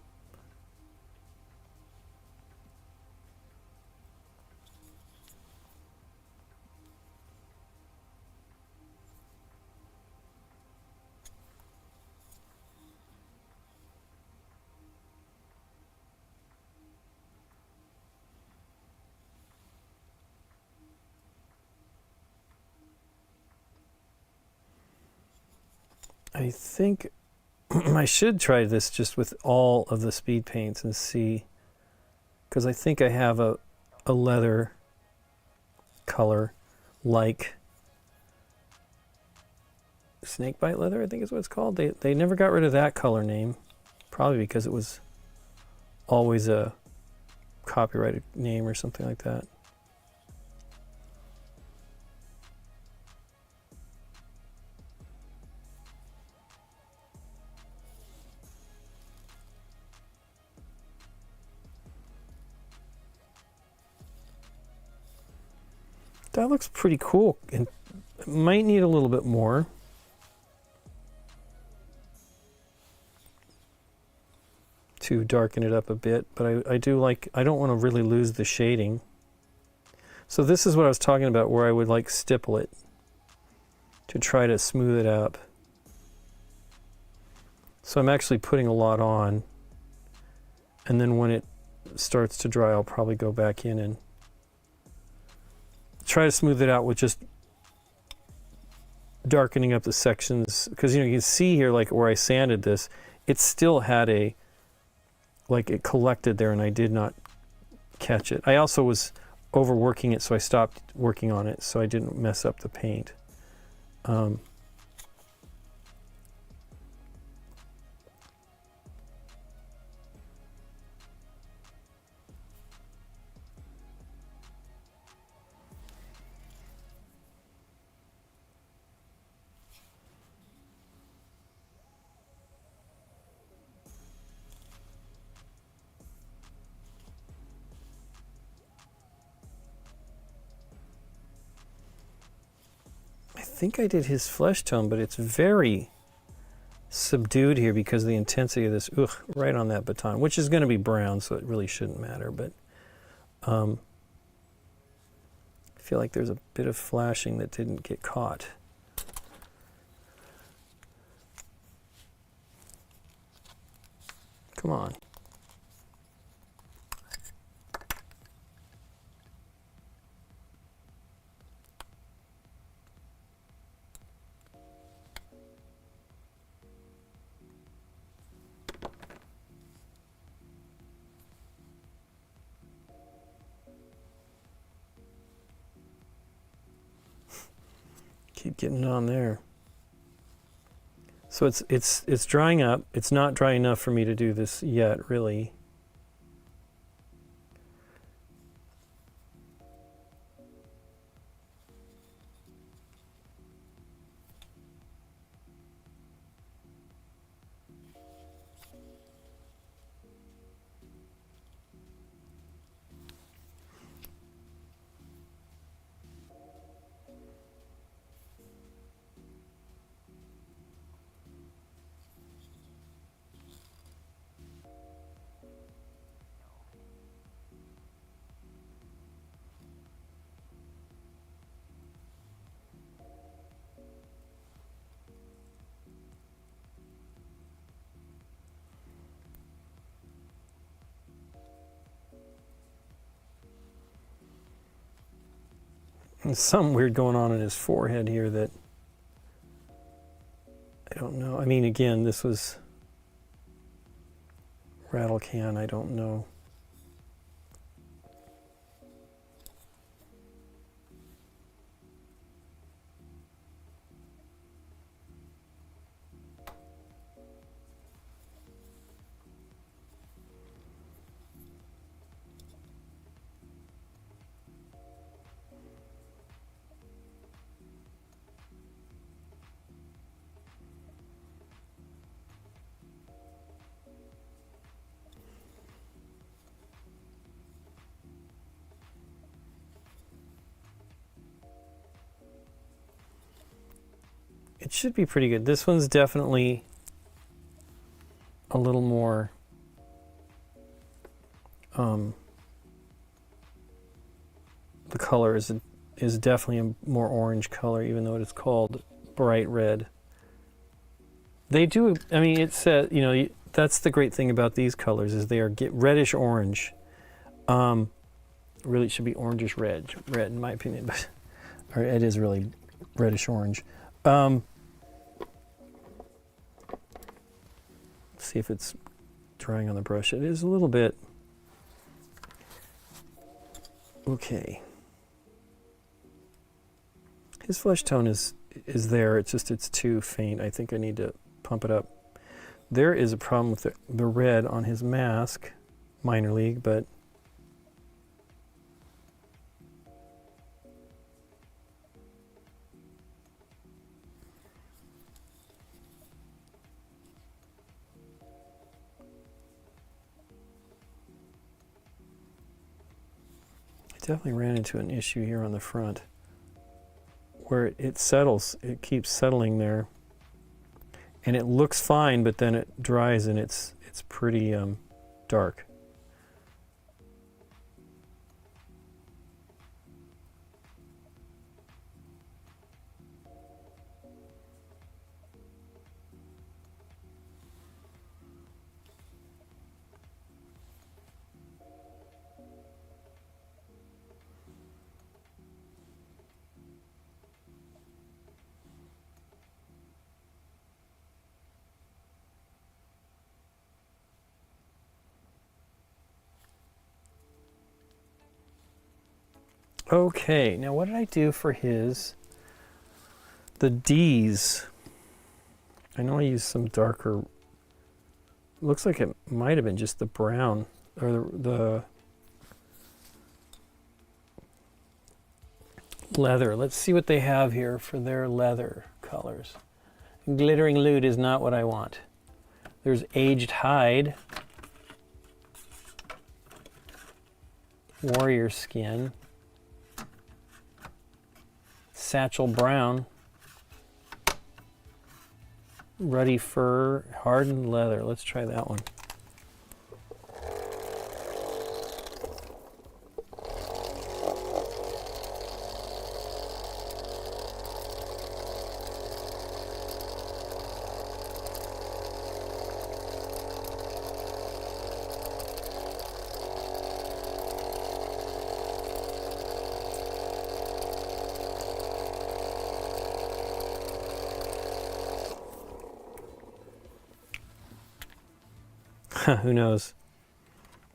I think I should try this just with all of the speed paints and see, because I think I have a leather color like snakebite leather, I think is what it's called. They never got rid of that color name, probably because it was always a copyrighted name or something like that. That looks pretty cool, and might need a little bit more. To darken it up a bit, but I do like, I don't want to really lose the shading. So this is what I was talking about, where I would like stipple it to try to smooth it up. So I'm actually putting a lot on, and then when it starts to dry, I'll probably go back in and try to smooth it out with just darkening up the sections, because you know, you can see here, like where I sanded this, it still had a, like it collected there, and I did not catch it. I also was overworking it, so I stopped working on it so I didn't mess up the paint. I think I did his flesh tone, but it's very subdued here because of the intensity of this, right on that baton, which is going to be brown, so it really shouldn't matter, but I feel like there's a bit of flashing that didn't get caught. Come on. Keep getting on there. So it's drying up. It's not dry enough for me to do this yet, really. There's something weird going on in his forehead here that I don't know. I mean, again, this was rattle can, I don't know. It should be pretty good. This one's definitely a little more the color is definitely a more orange color, even though it's called bright red. They do, I mean, it says, you know, that's the great thing about these colors is they are reddish orange. Really, it should be orangish red in my opinion, but or it is really reddish orange. Let's see if it's drying on the brush. It is a little bit. Okay. His flesh tone is there. It's just it's too faint. I think I need to pump it up. There is a problem with the red on his mask, minor league, but I definitely ran into an issue here on the front where it settles. It keeps settling there. And it looks fine, but then it dries and it's pretty dark. Okay, now what did I do for the D's? I know I used some darker, looks like it might have been just the brown, or the leather. Let's see what they have here for their leather colors. Glittering loot is not what I want. There's aged hide, warrior skin, satchel brown, ruddy fur, hardened leather. Let's try that one. Who knows?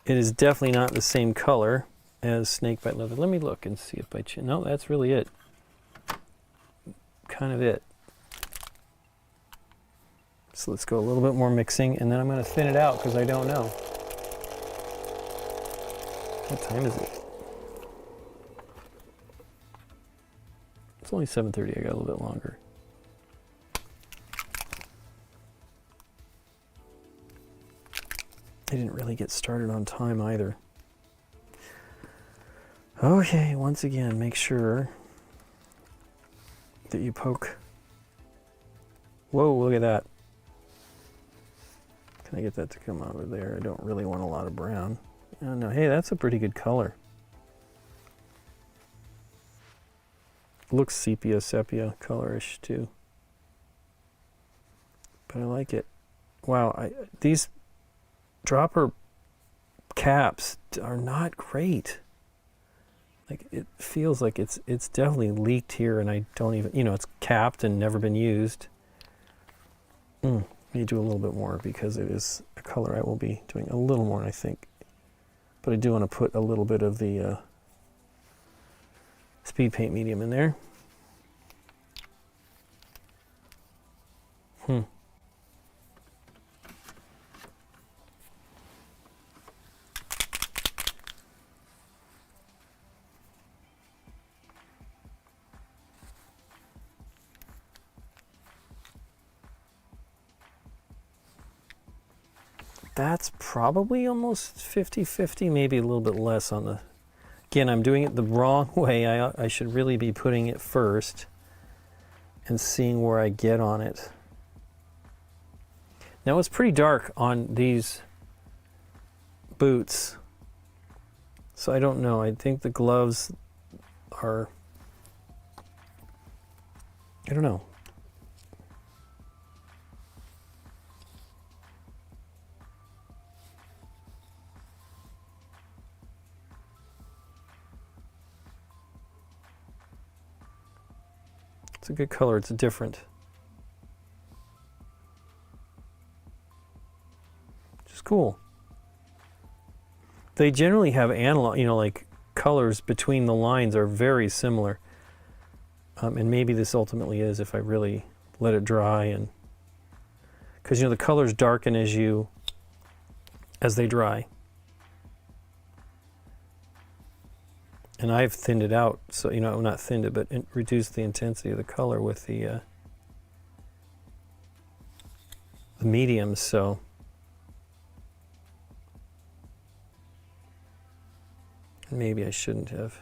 It is definitely not the same color as snakebite leather. Let me look and see if by chance. No, that's really it. Kind of it. So let's go a little bit more mixing, and then I'm going to thin it out because I don't know. What time is it? It's only 7:30. I got a little bit longer. I didn't really get started on time either. Okay, once again, make sure that you poke. Whoa, look at that. Can I get that to come out of there? I don't really want a lot of brown. Oh, no, hey, that's a pretty good color. Looks sepia colorish too. But I like it. Wow, these dropper caps are not great. Like, it feels like it's definitely leaked here, and I don't even, you know, it's capped and never been used. Need to do a little bit more because it is a color I will be doing a little more, I think. But I do want to put a little bit of the speed paint medium in there. That's probably almost 50-50, maybe a little bit less on the... Again, I'm doing it the wrong way. I should really be putting it first and seeing where I get on it. Now it's pretty dark on these boots, so I don't know. I think the gloves are... I don't know. It's a good color, it's different. Which is cool. They generally have analog, you know, like colors between the lines are very similar. And maybe this ultimately is if I really let it dry, and because you know the colors darken as they dry. And I've thinned it out, so, you know, not thinned it, but reduced the intensity of the color with the mediums, so. Maybe I shouldn't have.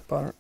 Butter.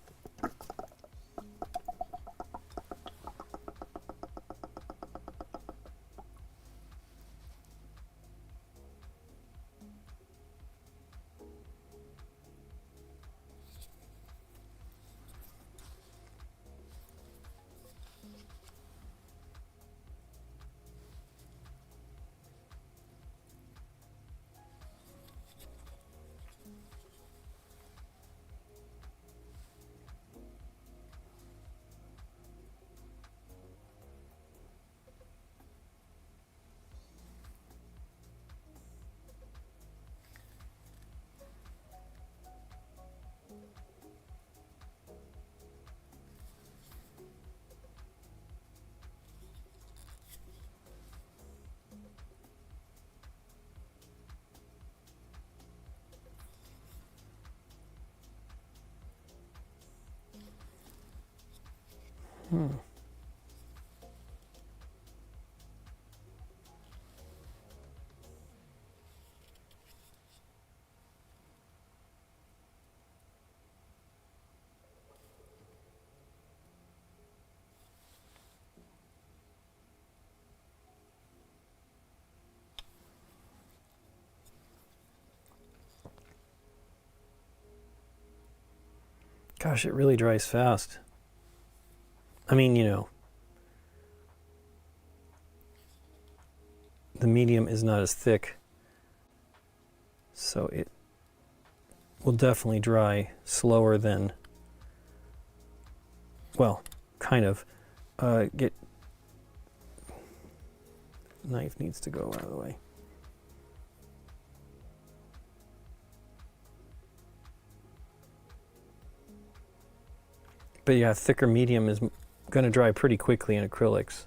Gosh, it really dries fast. I mean, you know, the medium is not as thick, so it will definitely dry slower than, well, kind of. Knife needs to go out of the way. But yeah, thicker medium is going to dry pretty quickly in acrylics.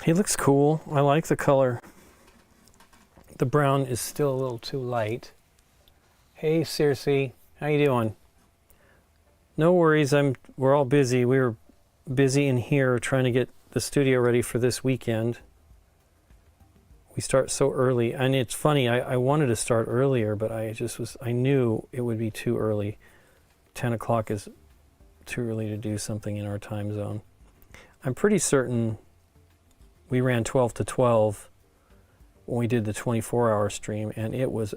He looks cool. I like the color. The brown is still a little too light. Hey, Circe, how you doing? No worries. We're all busy. We were busy in here trying to get the studio ready for this weekend. We start so early, and it's funny. I wanted to start earlier, but I knew it would be too early. 10 o'clock is too early to do something in our time zone. I'm pretty certain we ran 12 to 12 when we did the 24-hour stream, and it was,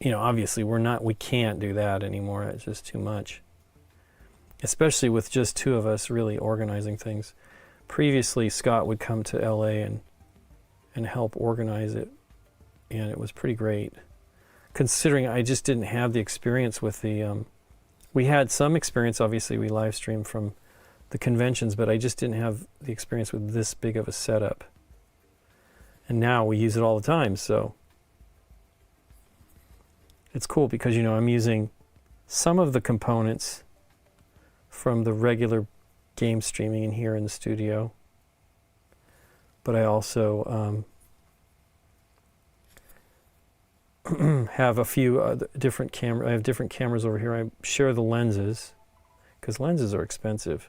obviously we can't do that anymore. It's just too much. Especially with just two of us really organizing things. Previously, Scott would come to LA and help organize it, and it was pretty great. Considering I just didn't have the experience with the, we had some experience, obviously we live streamed from the conventions, but I just didn't have the experience with this big of a setup. And now we use it all the time, so it's cool because, I'm using some of the components from the regular game streaming in here in the studio, but I also have a few different cameras. I have different cameras over here. I share the lenses because lenses are expensive.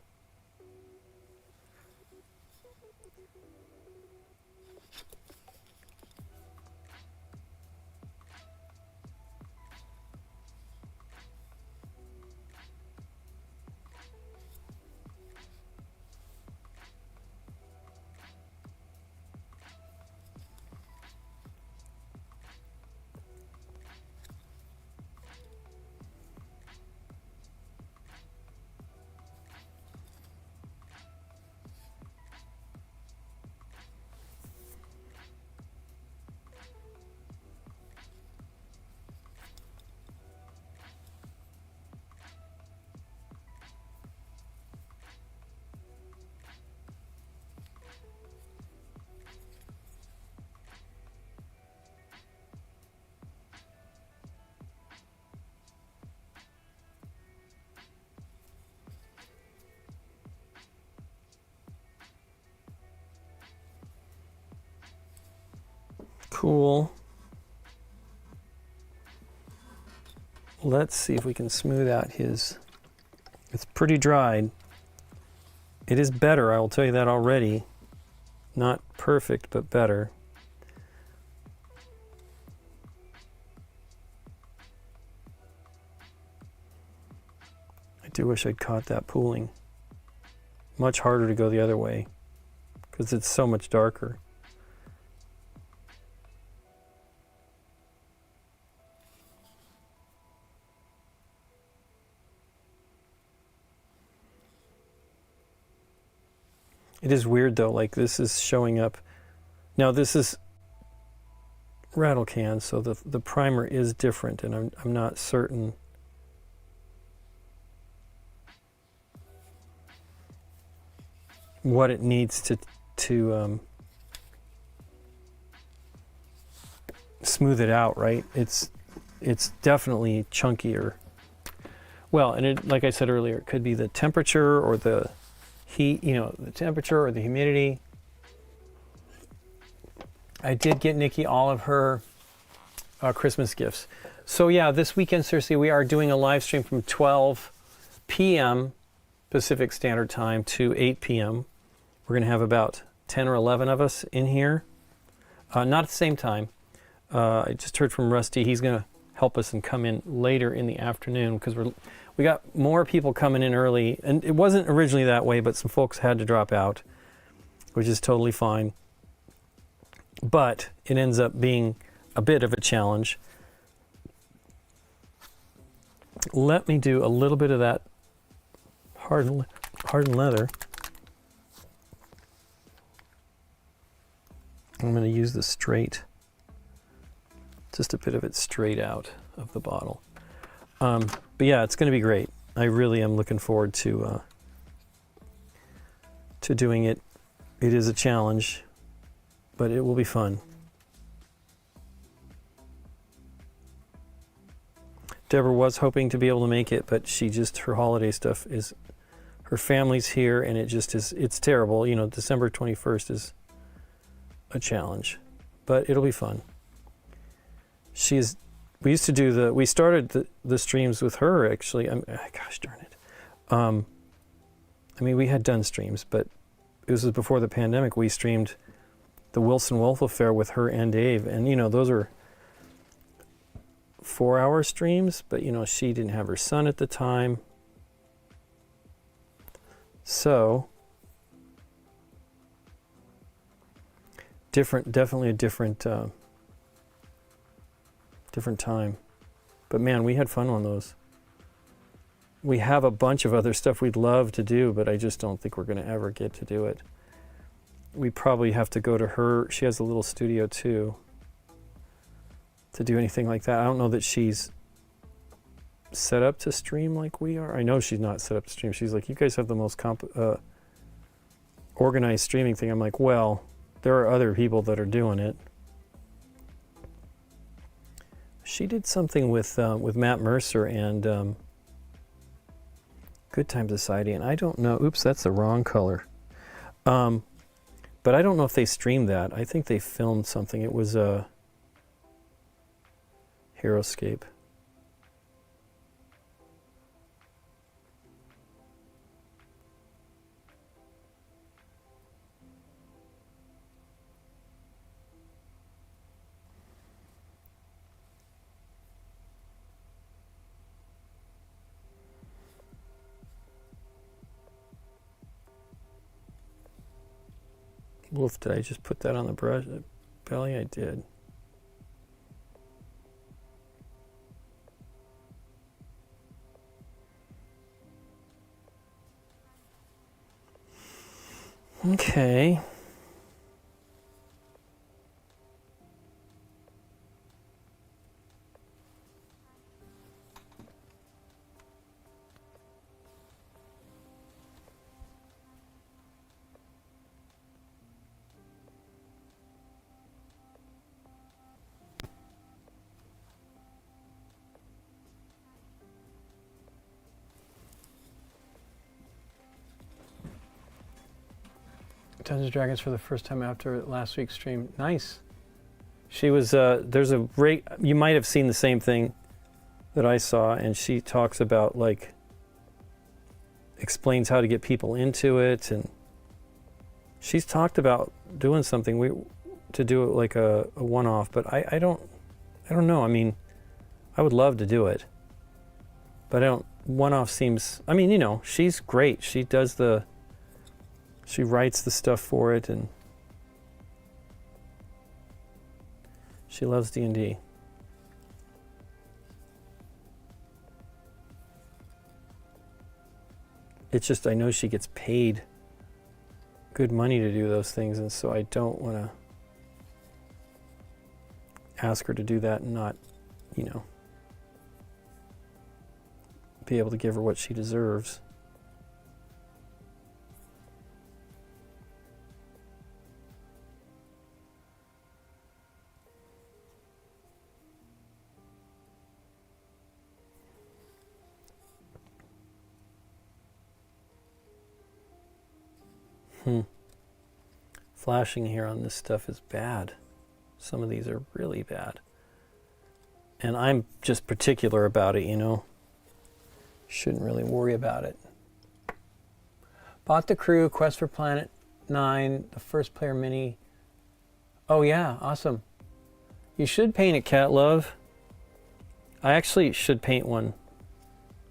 cool. Let's see if we can smooth out his... It's pretty dried. It is better, I will tell you that already. Not perfect, but better. I do wish I'd caught that pooling. Much harder to go the other way because it's so much darker. It is weird though, like this is showing up. Now this is rattle can, so the primer is different, and I'm not certain. What it needs to smooth it out, right? It's definitely chunkier. Well, and it, like I said earlier, it could be the temperature or the heat, you know, the temperature or the humidity. I did get Nikki all of her Christmas gifts. So yeah, this weekend, seriously, we are doing a live stream from 12 p.m. Pacific Standard Time to 8 p.m. We're going to have about 10 or 11 of us in here. Not at the same time. I just heard from Rusty. He's going to help us and come in later in the afternoon because we got more people coming in early. And it wasn't originally that way, but some folks had to drop out, which is totally fine. But it ends up being a bit of a challenge. Let me do a little bit of that hardened leather. I'm going to use the straight, just a bit of it straight out of the bottle. But yeah, it's going to be great. I really am looking forward to doing it. It is a challenge, but it will be fun. Deborah was hoping to be able to make it, but her holiday stuff is, her family's here, and it just is, it's terrible. You know, December 21st is a challenge, but it'll be fun. We started the streams with her, actually. Gosh darn it. I mean, we had done streams, but this was before the pandemic. We streamed the Wilson Wolf Affair with her and Dave, and you know, those are 4-hour streams, but you know, she didn't have her son at the time. So definitely a different time. But man, we had fun on those. We have a bunch of other stuff we'd love to do, but I just don't think we're going to ever get to do it. We probably have to go to her. She has a little studio too, to do anything like that. I don't know that she's set up to stream like we are. I know she's not set up to stream. She's like, you guys have the most organized streaming thing. I'm like, well, there are other people that are doing it. She did something with Matt Mercer and Good Time Society, and I don't know. Oops, that's the wrong color. But I don't know if they streamed that. I think they filmed something. It was a Heroescape. Wolf, did I just put that on the brush belly? I did. Okay. Dungeons & Dragons for the first time after last week's stream. Nice. She was, there's a rate, you might have seen the same thing that I saw, and she talks about, like, explains how to get people into it, and she's talked about doing something to do it like a one-off, but I don't know. I mean, I would love to do it, but one-off seems, I mean, you know, she's great. She writes the stuff for it, and she loves D&D. It's just, I know she gets paid good money to do those things, and so I don't want to ask her to do that and not, you know, be able to give her what she deserves. Flashing here on this stuff is bad. Some of these are really bad. And I'm just particular about it, you know. Shouldn't really worry about it. Bought the crew, Quest for Planet 9, the first player mini. Oh yeah, awesome. You should paint it, Cat Love. I actually should paint one.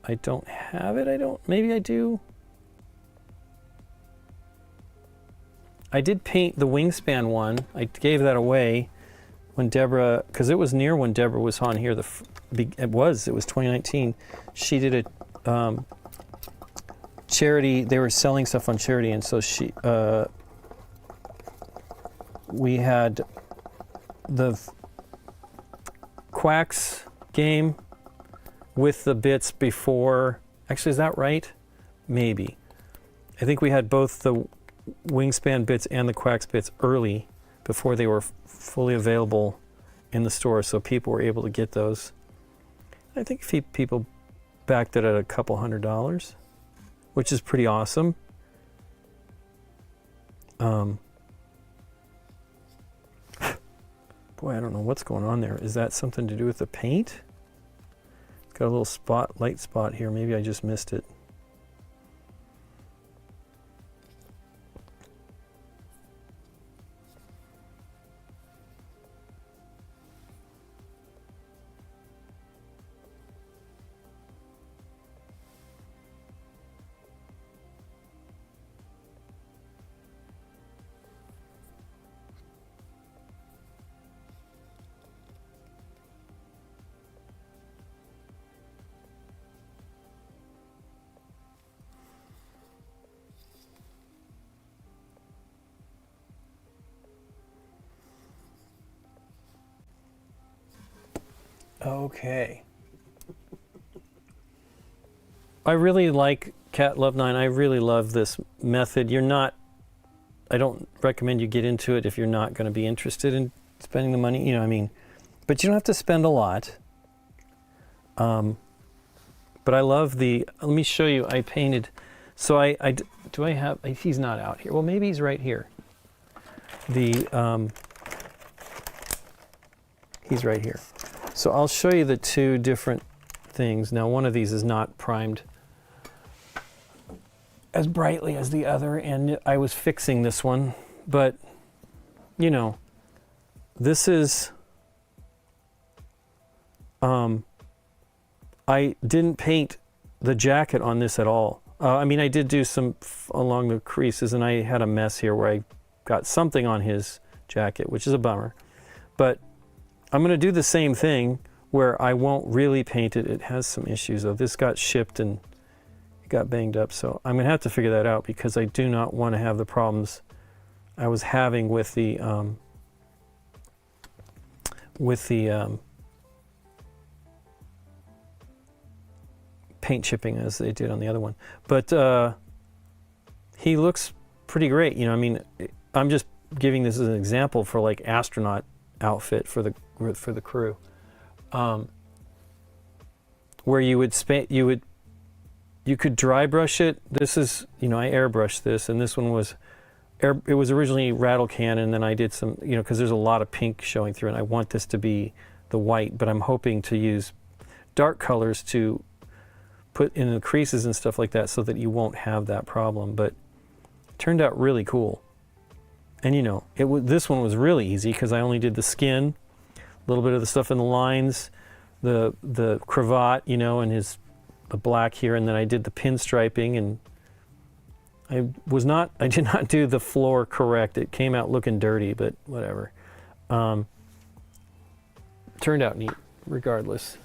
I don't have it, maybe I do. I did paint the Wingspan one. I gave that away when Deborah, because it was near when Deborah was on here. It was 2019. She did a charity. They were selling stuff on charity, and so we had the Quacks game with the bits before. Actually, is that right? Maybe. I think we had both the Wingspan bits and the Quacks bits early before they were fully available in the store, so people were able to get those. I think people backed it at a couple $100, which is pretty awesome. Boy, I don't know what's going on there. Is that something to do with the paint? It's got a little light spot here. Maybe I just missed it. Okay. I really like Cat Love 9. I really love this method. I don't recommend you get into it if you're not going to be interested in spending the money, you know what I mean. But you don't have to spend a lot. But I love let me show you, I painted, so he's not out here. Well, maybe he's right here. He's right here. So I'll show you the two different things. Now, one of these is not primed as brightly as the other, and I was fixing this one, but, you know, this is, I didn't paint the jacket on this at all. I mean, I did do some along the creases, and I had a mess here where I got something on his jacket, which is a bummer. But I'm going to do the same thing where I won't really paint it. It has some issues, though. This got shipped and it got banged up, so I'm going to have to figure that out because I do not want to have the problems I was having with the paint chipping as they did on the other one. But he looks pretty great. You know, I mean, I'm just giving this as an example for like astronaut outfit for the crew, where you could dry brush it. This is, you know, I airbrushed this, and this one was it was originally rattle can, and then I did some, you know, because there's a lot of pink showing through, and I want this to be the white, but I'm hoping to use dark colors to put in the creases and stuff like that so that you won't have that problem. But it turned out really cool. And you know, this one was really easy because I only did the skin, a little bit of the stuff in the lines, the cravat, you know, and the black here, and then I did the pinstriping, and I did not do the floor correct. It came out looking dirty, but whatever. Turned out neat, regardless.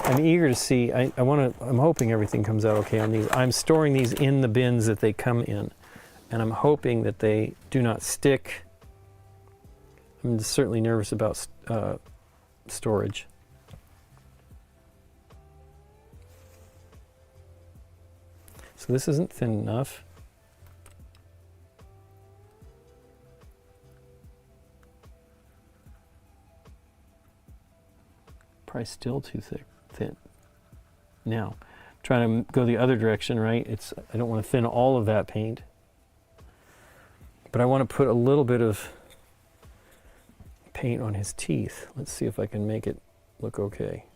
I'm eager to see. I'm hoping everything comes out okay on these. I'm storing these in the bins that they come in, and I'm hoping that they do not stick. I'm certainly nervous about storage. So this isn't thin enough. Probably still too thin. Now, trying to go the other direction, right? I don't want to thin all of that paint, but I want to put a little bit of paint on his teeth. Let's see if I can make it look okay.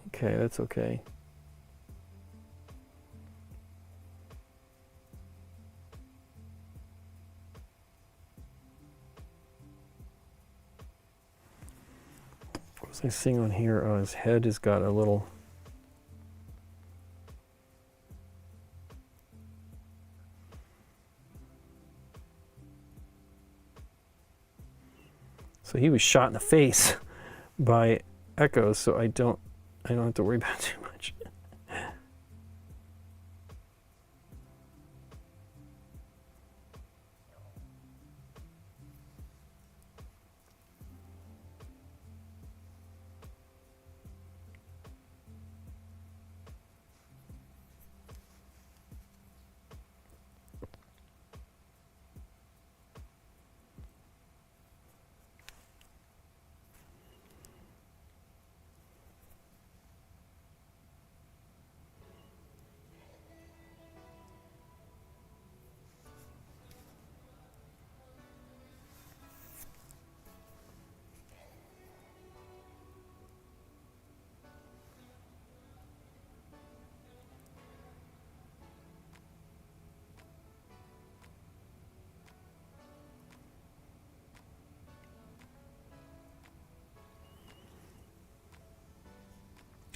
Okay, that's okay. What was I seeing on here? Oh, his head has got a little... So he was shot in the face by echoes, so I don't have to worry about too much.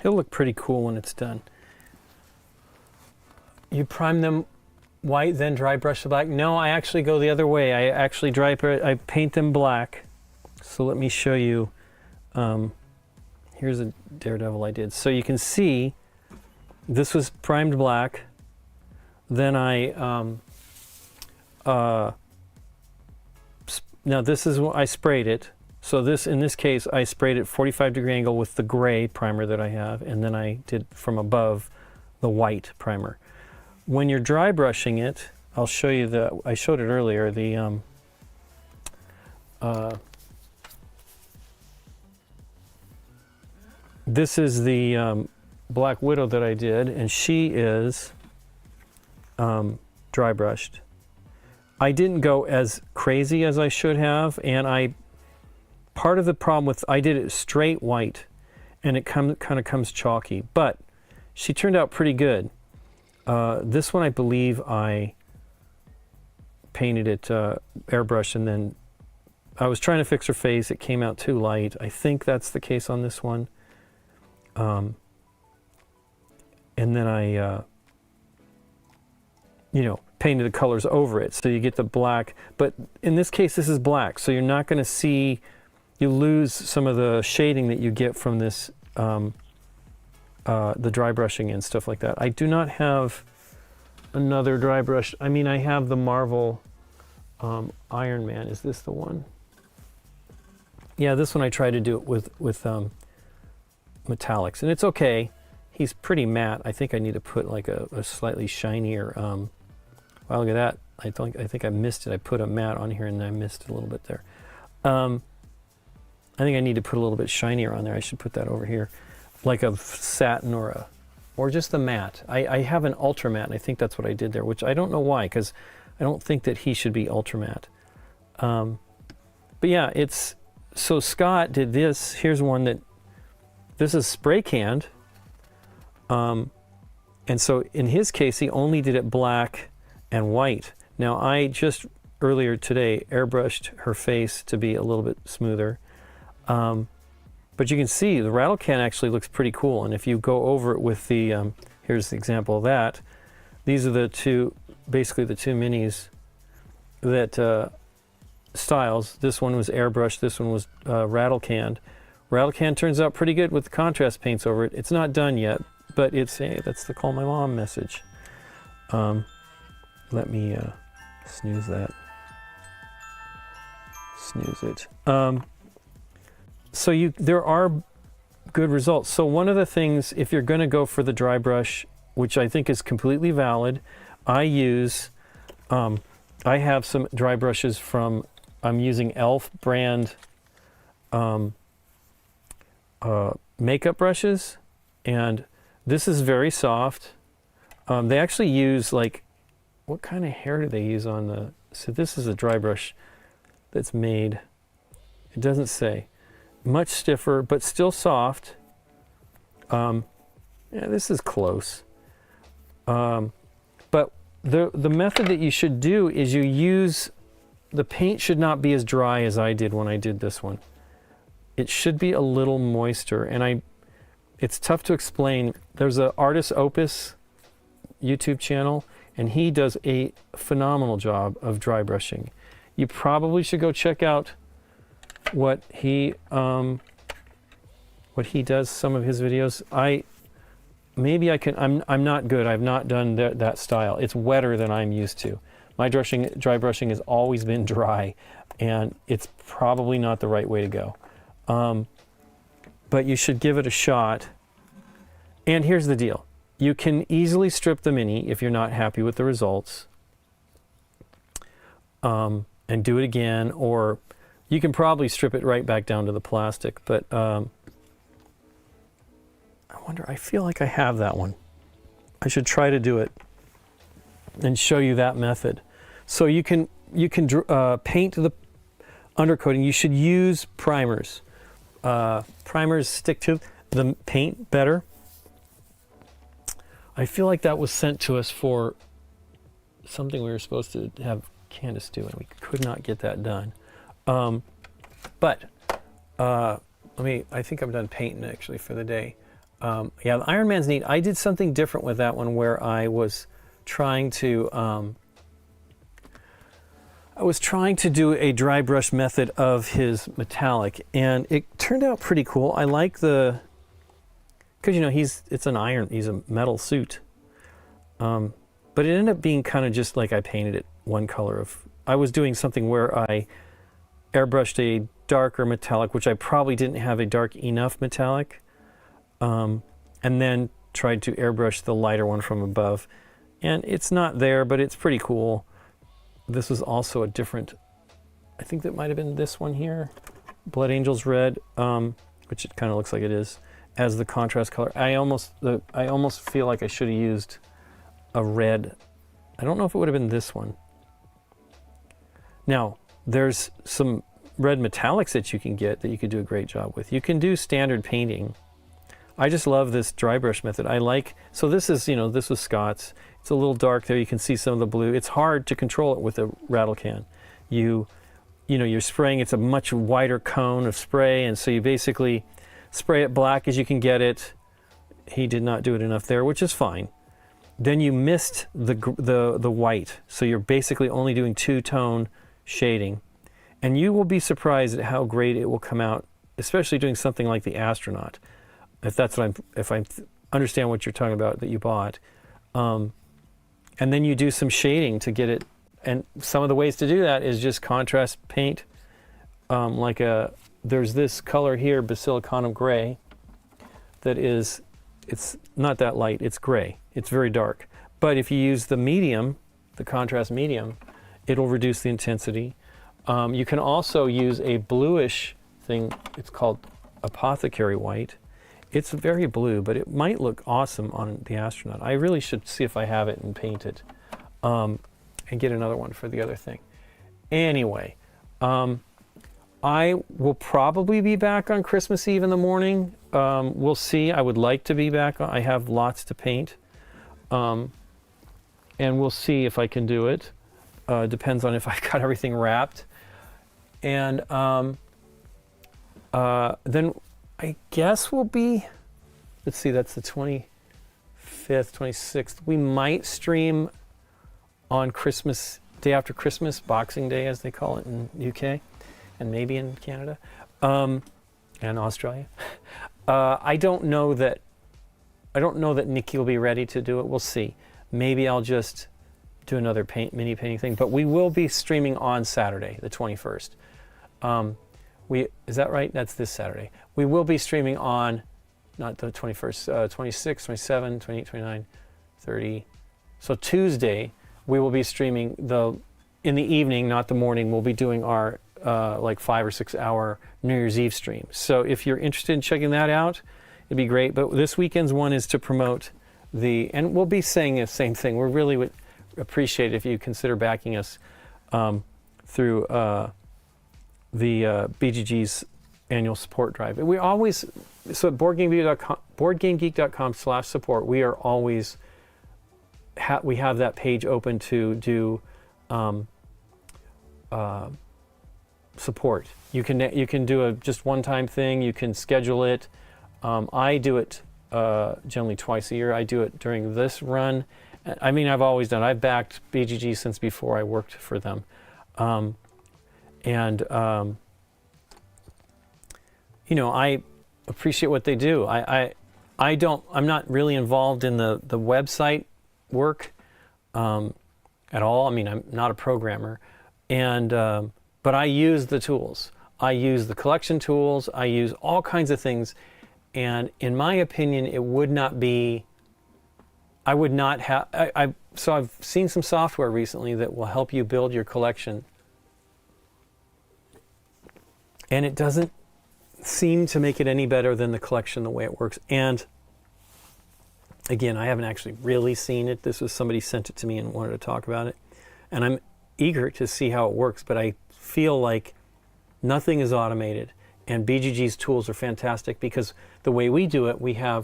It'll look pretty cool when it's done. You prime them white, then dry brush the black? No, I actually go the other way. I actually I paint them black. So let me show you. Here's a Daredevil I did. So you can see this was primed black. Then now this is what I sprayed it. So in this case, I sprayed it 45-degree angle with the gray primer that I have, and then I did from above the white primer. When you're dry brushing it, I'll show you I showed it earlier, this is the Black Widow that I did, and she is dry brushed. I didn't go as crazy as I should have, and part of the problem I did it straight white, and it kind of comes chalky, but she turned out pretty good. This one, I believe I painted it airbrush, and then I was trying to fix her face. It came out too light. I think that's the case on this one. And then I, painted the colors over it, so you get the black. But in this case, this is black, so you're not going to see. You lose some of the shading that you get from this, the dry brushing and stuff like that. I do not have another dry brush. I mean, I have the Marvel Iron Man. Is this the one? Yeah, this one I tried to do it with metallics, and it's okay. He's pretty matte. I think I need to put like a slightly shinier. Wow, look at that. I think I missed it. I put a matte on here, and I missed it a little bit there. I think I need to put a little bit shinier on there. I should put that over here, like a satin or just the matte. I have an ultra matte, and I think that's what I did there, which I don't know why, because I don't think that he should be ultra matte. But yeah, so Scott did this. Here's one this is spray canned. And so in his case, he only did it black and white. Now I just earlier today airbrushed her face to be a little bit smoother. But you can see the rattle can actually looks pretty cool. And if you go over it with the, here's the example of that. These are basically the two minis that, styles. This one was airbrushed, this one was rattle canned. Rattle can turns out pretty good with contrast paints over it. It's not done yet, but hey, that's the call my mom message. Let me snooze that. Snooze it. So there are good results. So one of the things, if you're going to go for the dry brush, which I think is completely valid, I have some dry brushes I'm using e.l.f. brand makeup brushes, and this is very soft. They actually use what kind of hair do they use on so this is a dry brush that's made, it doesn't say, much stiffer but still soft. Yeah, this is close. But the method that you should do is the paint should not be as dry as I did when I did this one. It should be a little moister, and it's tough to explain. There's an Artist Opus YouTube channel, and he does a phenomenal job of dry brushing. You probably should go check out what he does, some of his videos. I'm not good. I've not done that style. It's wetter than I'm used to. My dry brushing has always been dry, and it's probably not the right way to go. But you should give it a shot. And here's the deal. You can easily strip the mini if you're not happy with the results, and do it again, or you can probably strip it right back down to the plastic. But I feel like I have that one. I should try to do it and show you that method. So you can paint the undercoating. You should use primers. Primers stick to the paint better. I feel like that was sent to us for something we were supposed to have Candace do, and we could not get that done. But I think I'm done painting actually for the day. Yeah, the Iron Man's neat. I did something different with that one where I was trying to do a dry brush method of his metallic, and it turned out pretty cool. I like because it's an iron, he's a metal suit. But it ended up being kind of just like I painted it one color I was doing something where I airbrushed a darker metallic, which I probably didn't have a dark enough metallic, and then tried to airbrush the lighter one from above. And it's not there, but it's pretty cool. This was also a different, I think that might have been this one here, Blood Angels Red, which it kind of looks like it is, as the contrast color. I almost feel like I should have used a red. I don't know if it would have been this one. Now, there's some red metallics that you can get that you could do a great job with. You can do standard painting. I just love this dry brush method. So this is, this was Scott's. It's a little dark there. You can see some of the blue. It's hard to control it with a rattle can. You're spraying, it's a much wider cone of spray, and so you basically spray it black as you can get it. He did not do it enough there, which is fine. Then you mist the white, so you're basically only doing two-tone shading, and you will be surprised at how great it will come out, especially doing something like the astronaut. If I understand what you're talking about that you bought, and then you do some shading to get it. And some of the ways to do that is just contrast paint. There's this color here, Basilicanum Gray, it's not that light, it's gray. It's very dark. But if you use the medium, the contrast medium, it'll reduce the intensity. You can also use a bluish thing. It's called Apothecary White. It's very blue, but it might look awesome on the astronaut. I really should see if I have it and paint it, and get another one for the other thing. Anyway, I will probably be back on Christmas Eve in the morning. We'll see. I would like to be back. I have lots to paint. And we'll see if I can do it. Depends on if I got everything wrapped. And then I guess we'll be, let's see, that's the 25th, 26th. We might stream on Christmas, day after Christmas, Boxing Day as they call it in UK, and maybe in Canada, and Australia. I don't know that Nikki will be ready to do it. We'll see. Maybe I'll just do another mini painting thing, but we will be streaming on Saturday, the 21st. Is that right? That's this Saturday. We will be streaming on, not the 21st, 26, 27, 28, 29, 30. So Tuesday, we will be streaming in the evening, not the morning. We'll be doing our like 5 or 6 hour New Year's Eve stream. So if you're interested in checking that out, it'd be great. But this weekend's one is to promote and we'll be saying the same thing. We really would appreciate it if you consider backing us through the BGG's annual support drive. We always, so at boardgamegeek.com/support, we are always, we have that page open to do support. You can do just one-time thing. You can schedule it. I do it generally twice a year. I do it during this run. I mean, I've always done. I've backed BGG since before I worked for them, you know, I appreciate what they do. I'm not really involved in the website work at all. I mean, I'm not a programmer, but I use the tools. I use the collection tools. I use all kinds of things, and in my opinion, it would not be. I would not have. So I've seen some software recently that will help you build your collection, and it doesn't seem to make it any better than the collection the way it works. And again, I haven't actually really seen it. This was somebody sent it to me and wanted to talk about it, and I'm eager to see how it works. But I feel like nothing is automated, and BGG's tools are fantastic because the way we do it, we try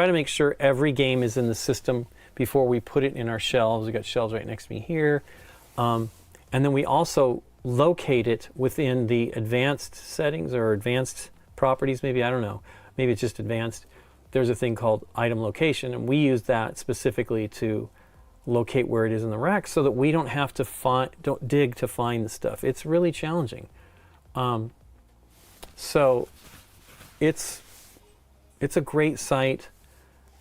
to make sure every game is in the system before we put it in our shelves. We got shelves right next to me here, and then we also locate it within the advanced settings or advanced properties. Maybe, I don't know. Maybe it's just advanced. There's a thing called item location, and we use that specifically to locate where it is in the rack so that we don't have to don't dig to find the stuff. It's really challenging. So it's a great site,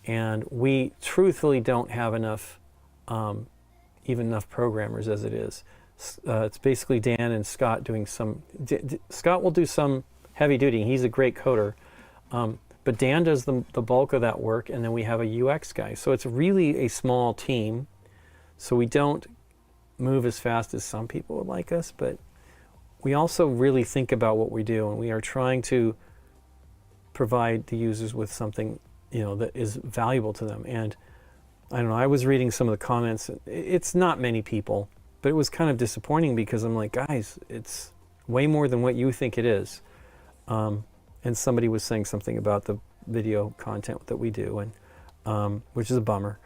and we truthfully don't have enough, even enough programmers as it is. It's basically Dan and Scott doing some. Scott will do some heavy duty. He's a great coder, but Dan does the bulk of that work, and then we have a UX guy. So it's really a small team. So we don't move as fast as some people would like us, but we also really think about what we do, and we are trying to provide the users with something, you know, that is valuable to them. And I don't know, I was reading some of the comments. It's not many people, but it was kind of disappointing because I'm like, guys, it's way more than what you think it is. And somebody was saying something about the video content that we do, and which is a bummer.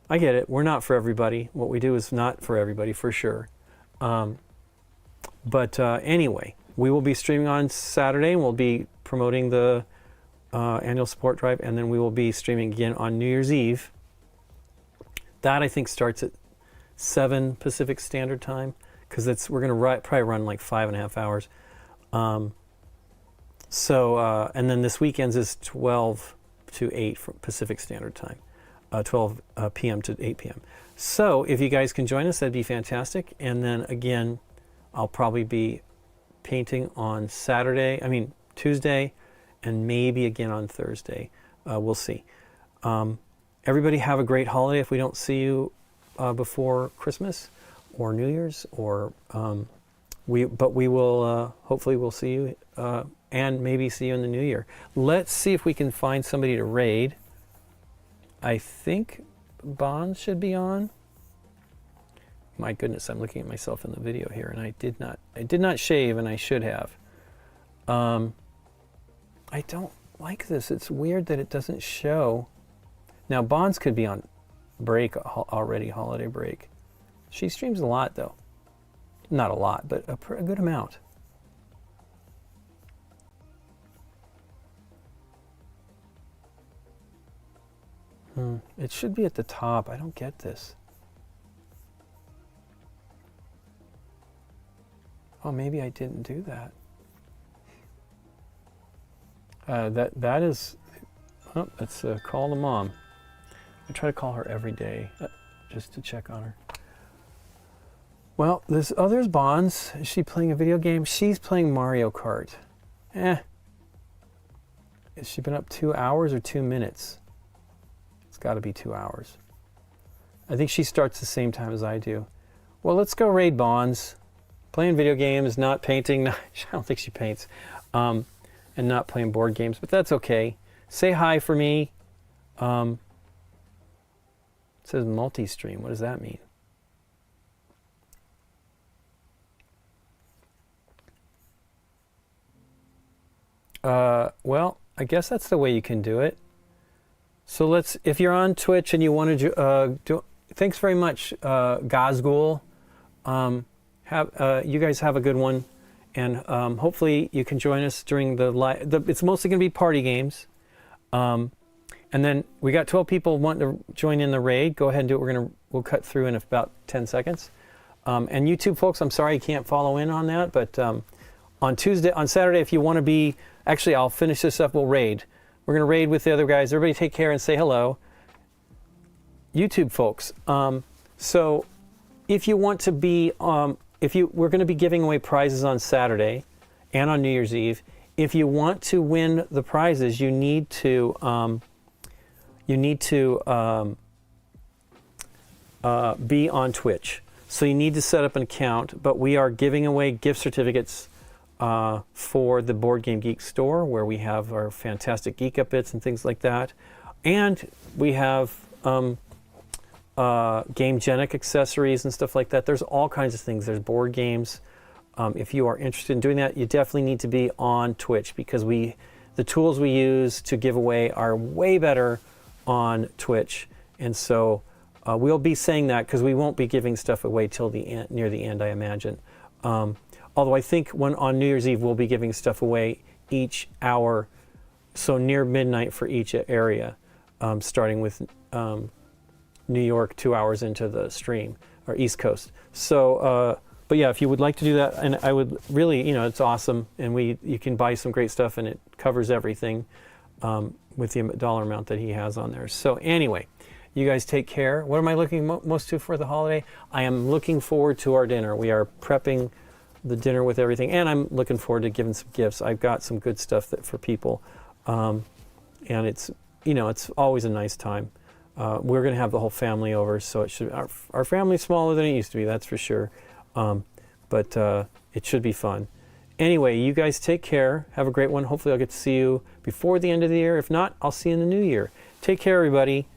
I get it. We're not for everybody. What we do is not for everybody, for sure. But anyway, we will be streaming on Saturday, and we'll be promoting the annual support drive, and then we will be streaming again on New Year's Eve. That, I think, starts at 7 Pacific Standard Time, because we're going to probably run like 5.5 hours. And then this weekend's is 12 to 8 for Pacific Standard Time, 12 p.m. to 8 p.m. So if you guys can join us, that'd be fantastic. And then again, I'll probably be painting on Tuesday, and maybe again on Thursday. We'll see. Everybody have a great holiday if we don't see you before Christmas or New Year's or but we will hopefully we'll see you and maybe see you in the new year. Let's see if we can find somebody to raid. I think Bonds should be on. My goodness, I'm looking at myself in the video here, and I did not shave, and I should have. I don't like this. It's weird that it doesn't show. Now Bonds could be on break already, holiday break. She streams a lot though. Not a lot, but a good amount. It should be at the top. I don't get this. Oh, maybe I didn't do that. That is. Oh, let's call the mom. I try to call her every day just to check on her. Well, there's Bonds. Is she playing a video game? She's playing Mario Kart. Has she been up 2 hours or 2 minutes? It's got to be 2 hours. I think she starts the same time as I do. Well, let's go raid Bonds. Playing video games, not painting. I don't think she paints. And not playing board games, but that's okay. Say hi for me. It says multi-stream. What does that mean? Well, I guess that's the way you can do it. So if you're on Twitch and you want to thanks very much, Gazgul. You guys have a good one, and hopefully you can join us during the live. It's mostly going to be party games, and then we got 12 people wanting to join in the raid. Go ahead and do it. We'll cut through in about 10 seconds. And YouTube folks, I'm sorry you can't follow in on that, but on Saturday, if you want to be, actually I'll finish this up. We'll raid. We're going to raid with the other guys. Everybody take care and say hello. YouTube folks. So if you want to be, we're going to be giving away prizes on Saturday and on New Year's Eve. If you want to win the prizes, you need to be on Twitch. So you need to set up an account, but we are giving away gift certificates for the Board Game Geek store, where we have our fantastic Geek Up bits and things like that. And we have Gamegenic accessories and stuff like that. There's all kinds of things. There's board games. If you are interested in doing that, you definitely need to be on Twitch, because the tools we use to give away are way better on Twitch. And so we'll be saying that because we won't be giving stuff away till the end, near the end, I imagine. Although I think on New Year's Eve we'll be giving stuff away each hour, so near midnight for each area, starting with New York 2 hours into the stream, or East Coast. So, but yeah, if you would like to do that, and I would really, it's awesome, and you can buy some great stuff, and it covers everything with the dollar amount that he has on there. So anyway, you guys take care. What am I looking most to for the holiday? I am looking forward to our dinner. We are prepping the dinner with everything, and I'm looking forward to giving some gifts. I've got some good stuff for people, and it's always a nice time. We're going to have the whole family over, so it should. Our family's smaller than it used to be, that's for sure. But it should be fun. Anyway, you guys take care. Have a great one. Hopefully I'll get to see you before the end of the year. If not, I'll see you in the new year. Take care, everybody.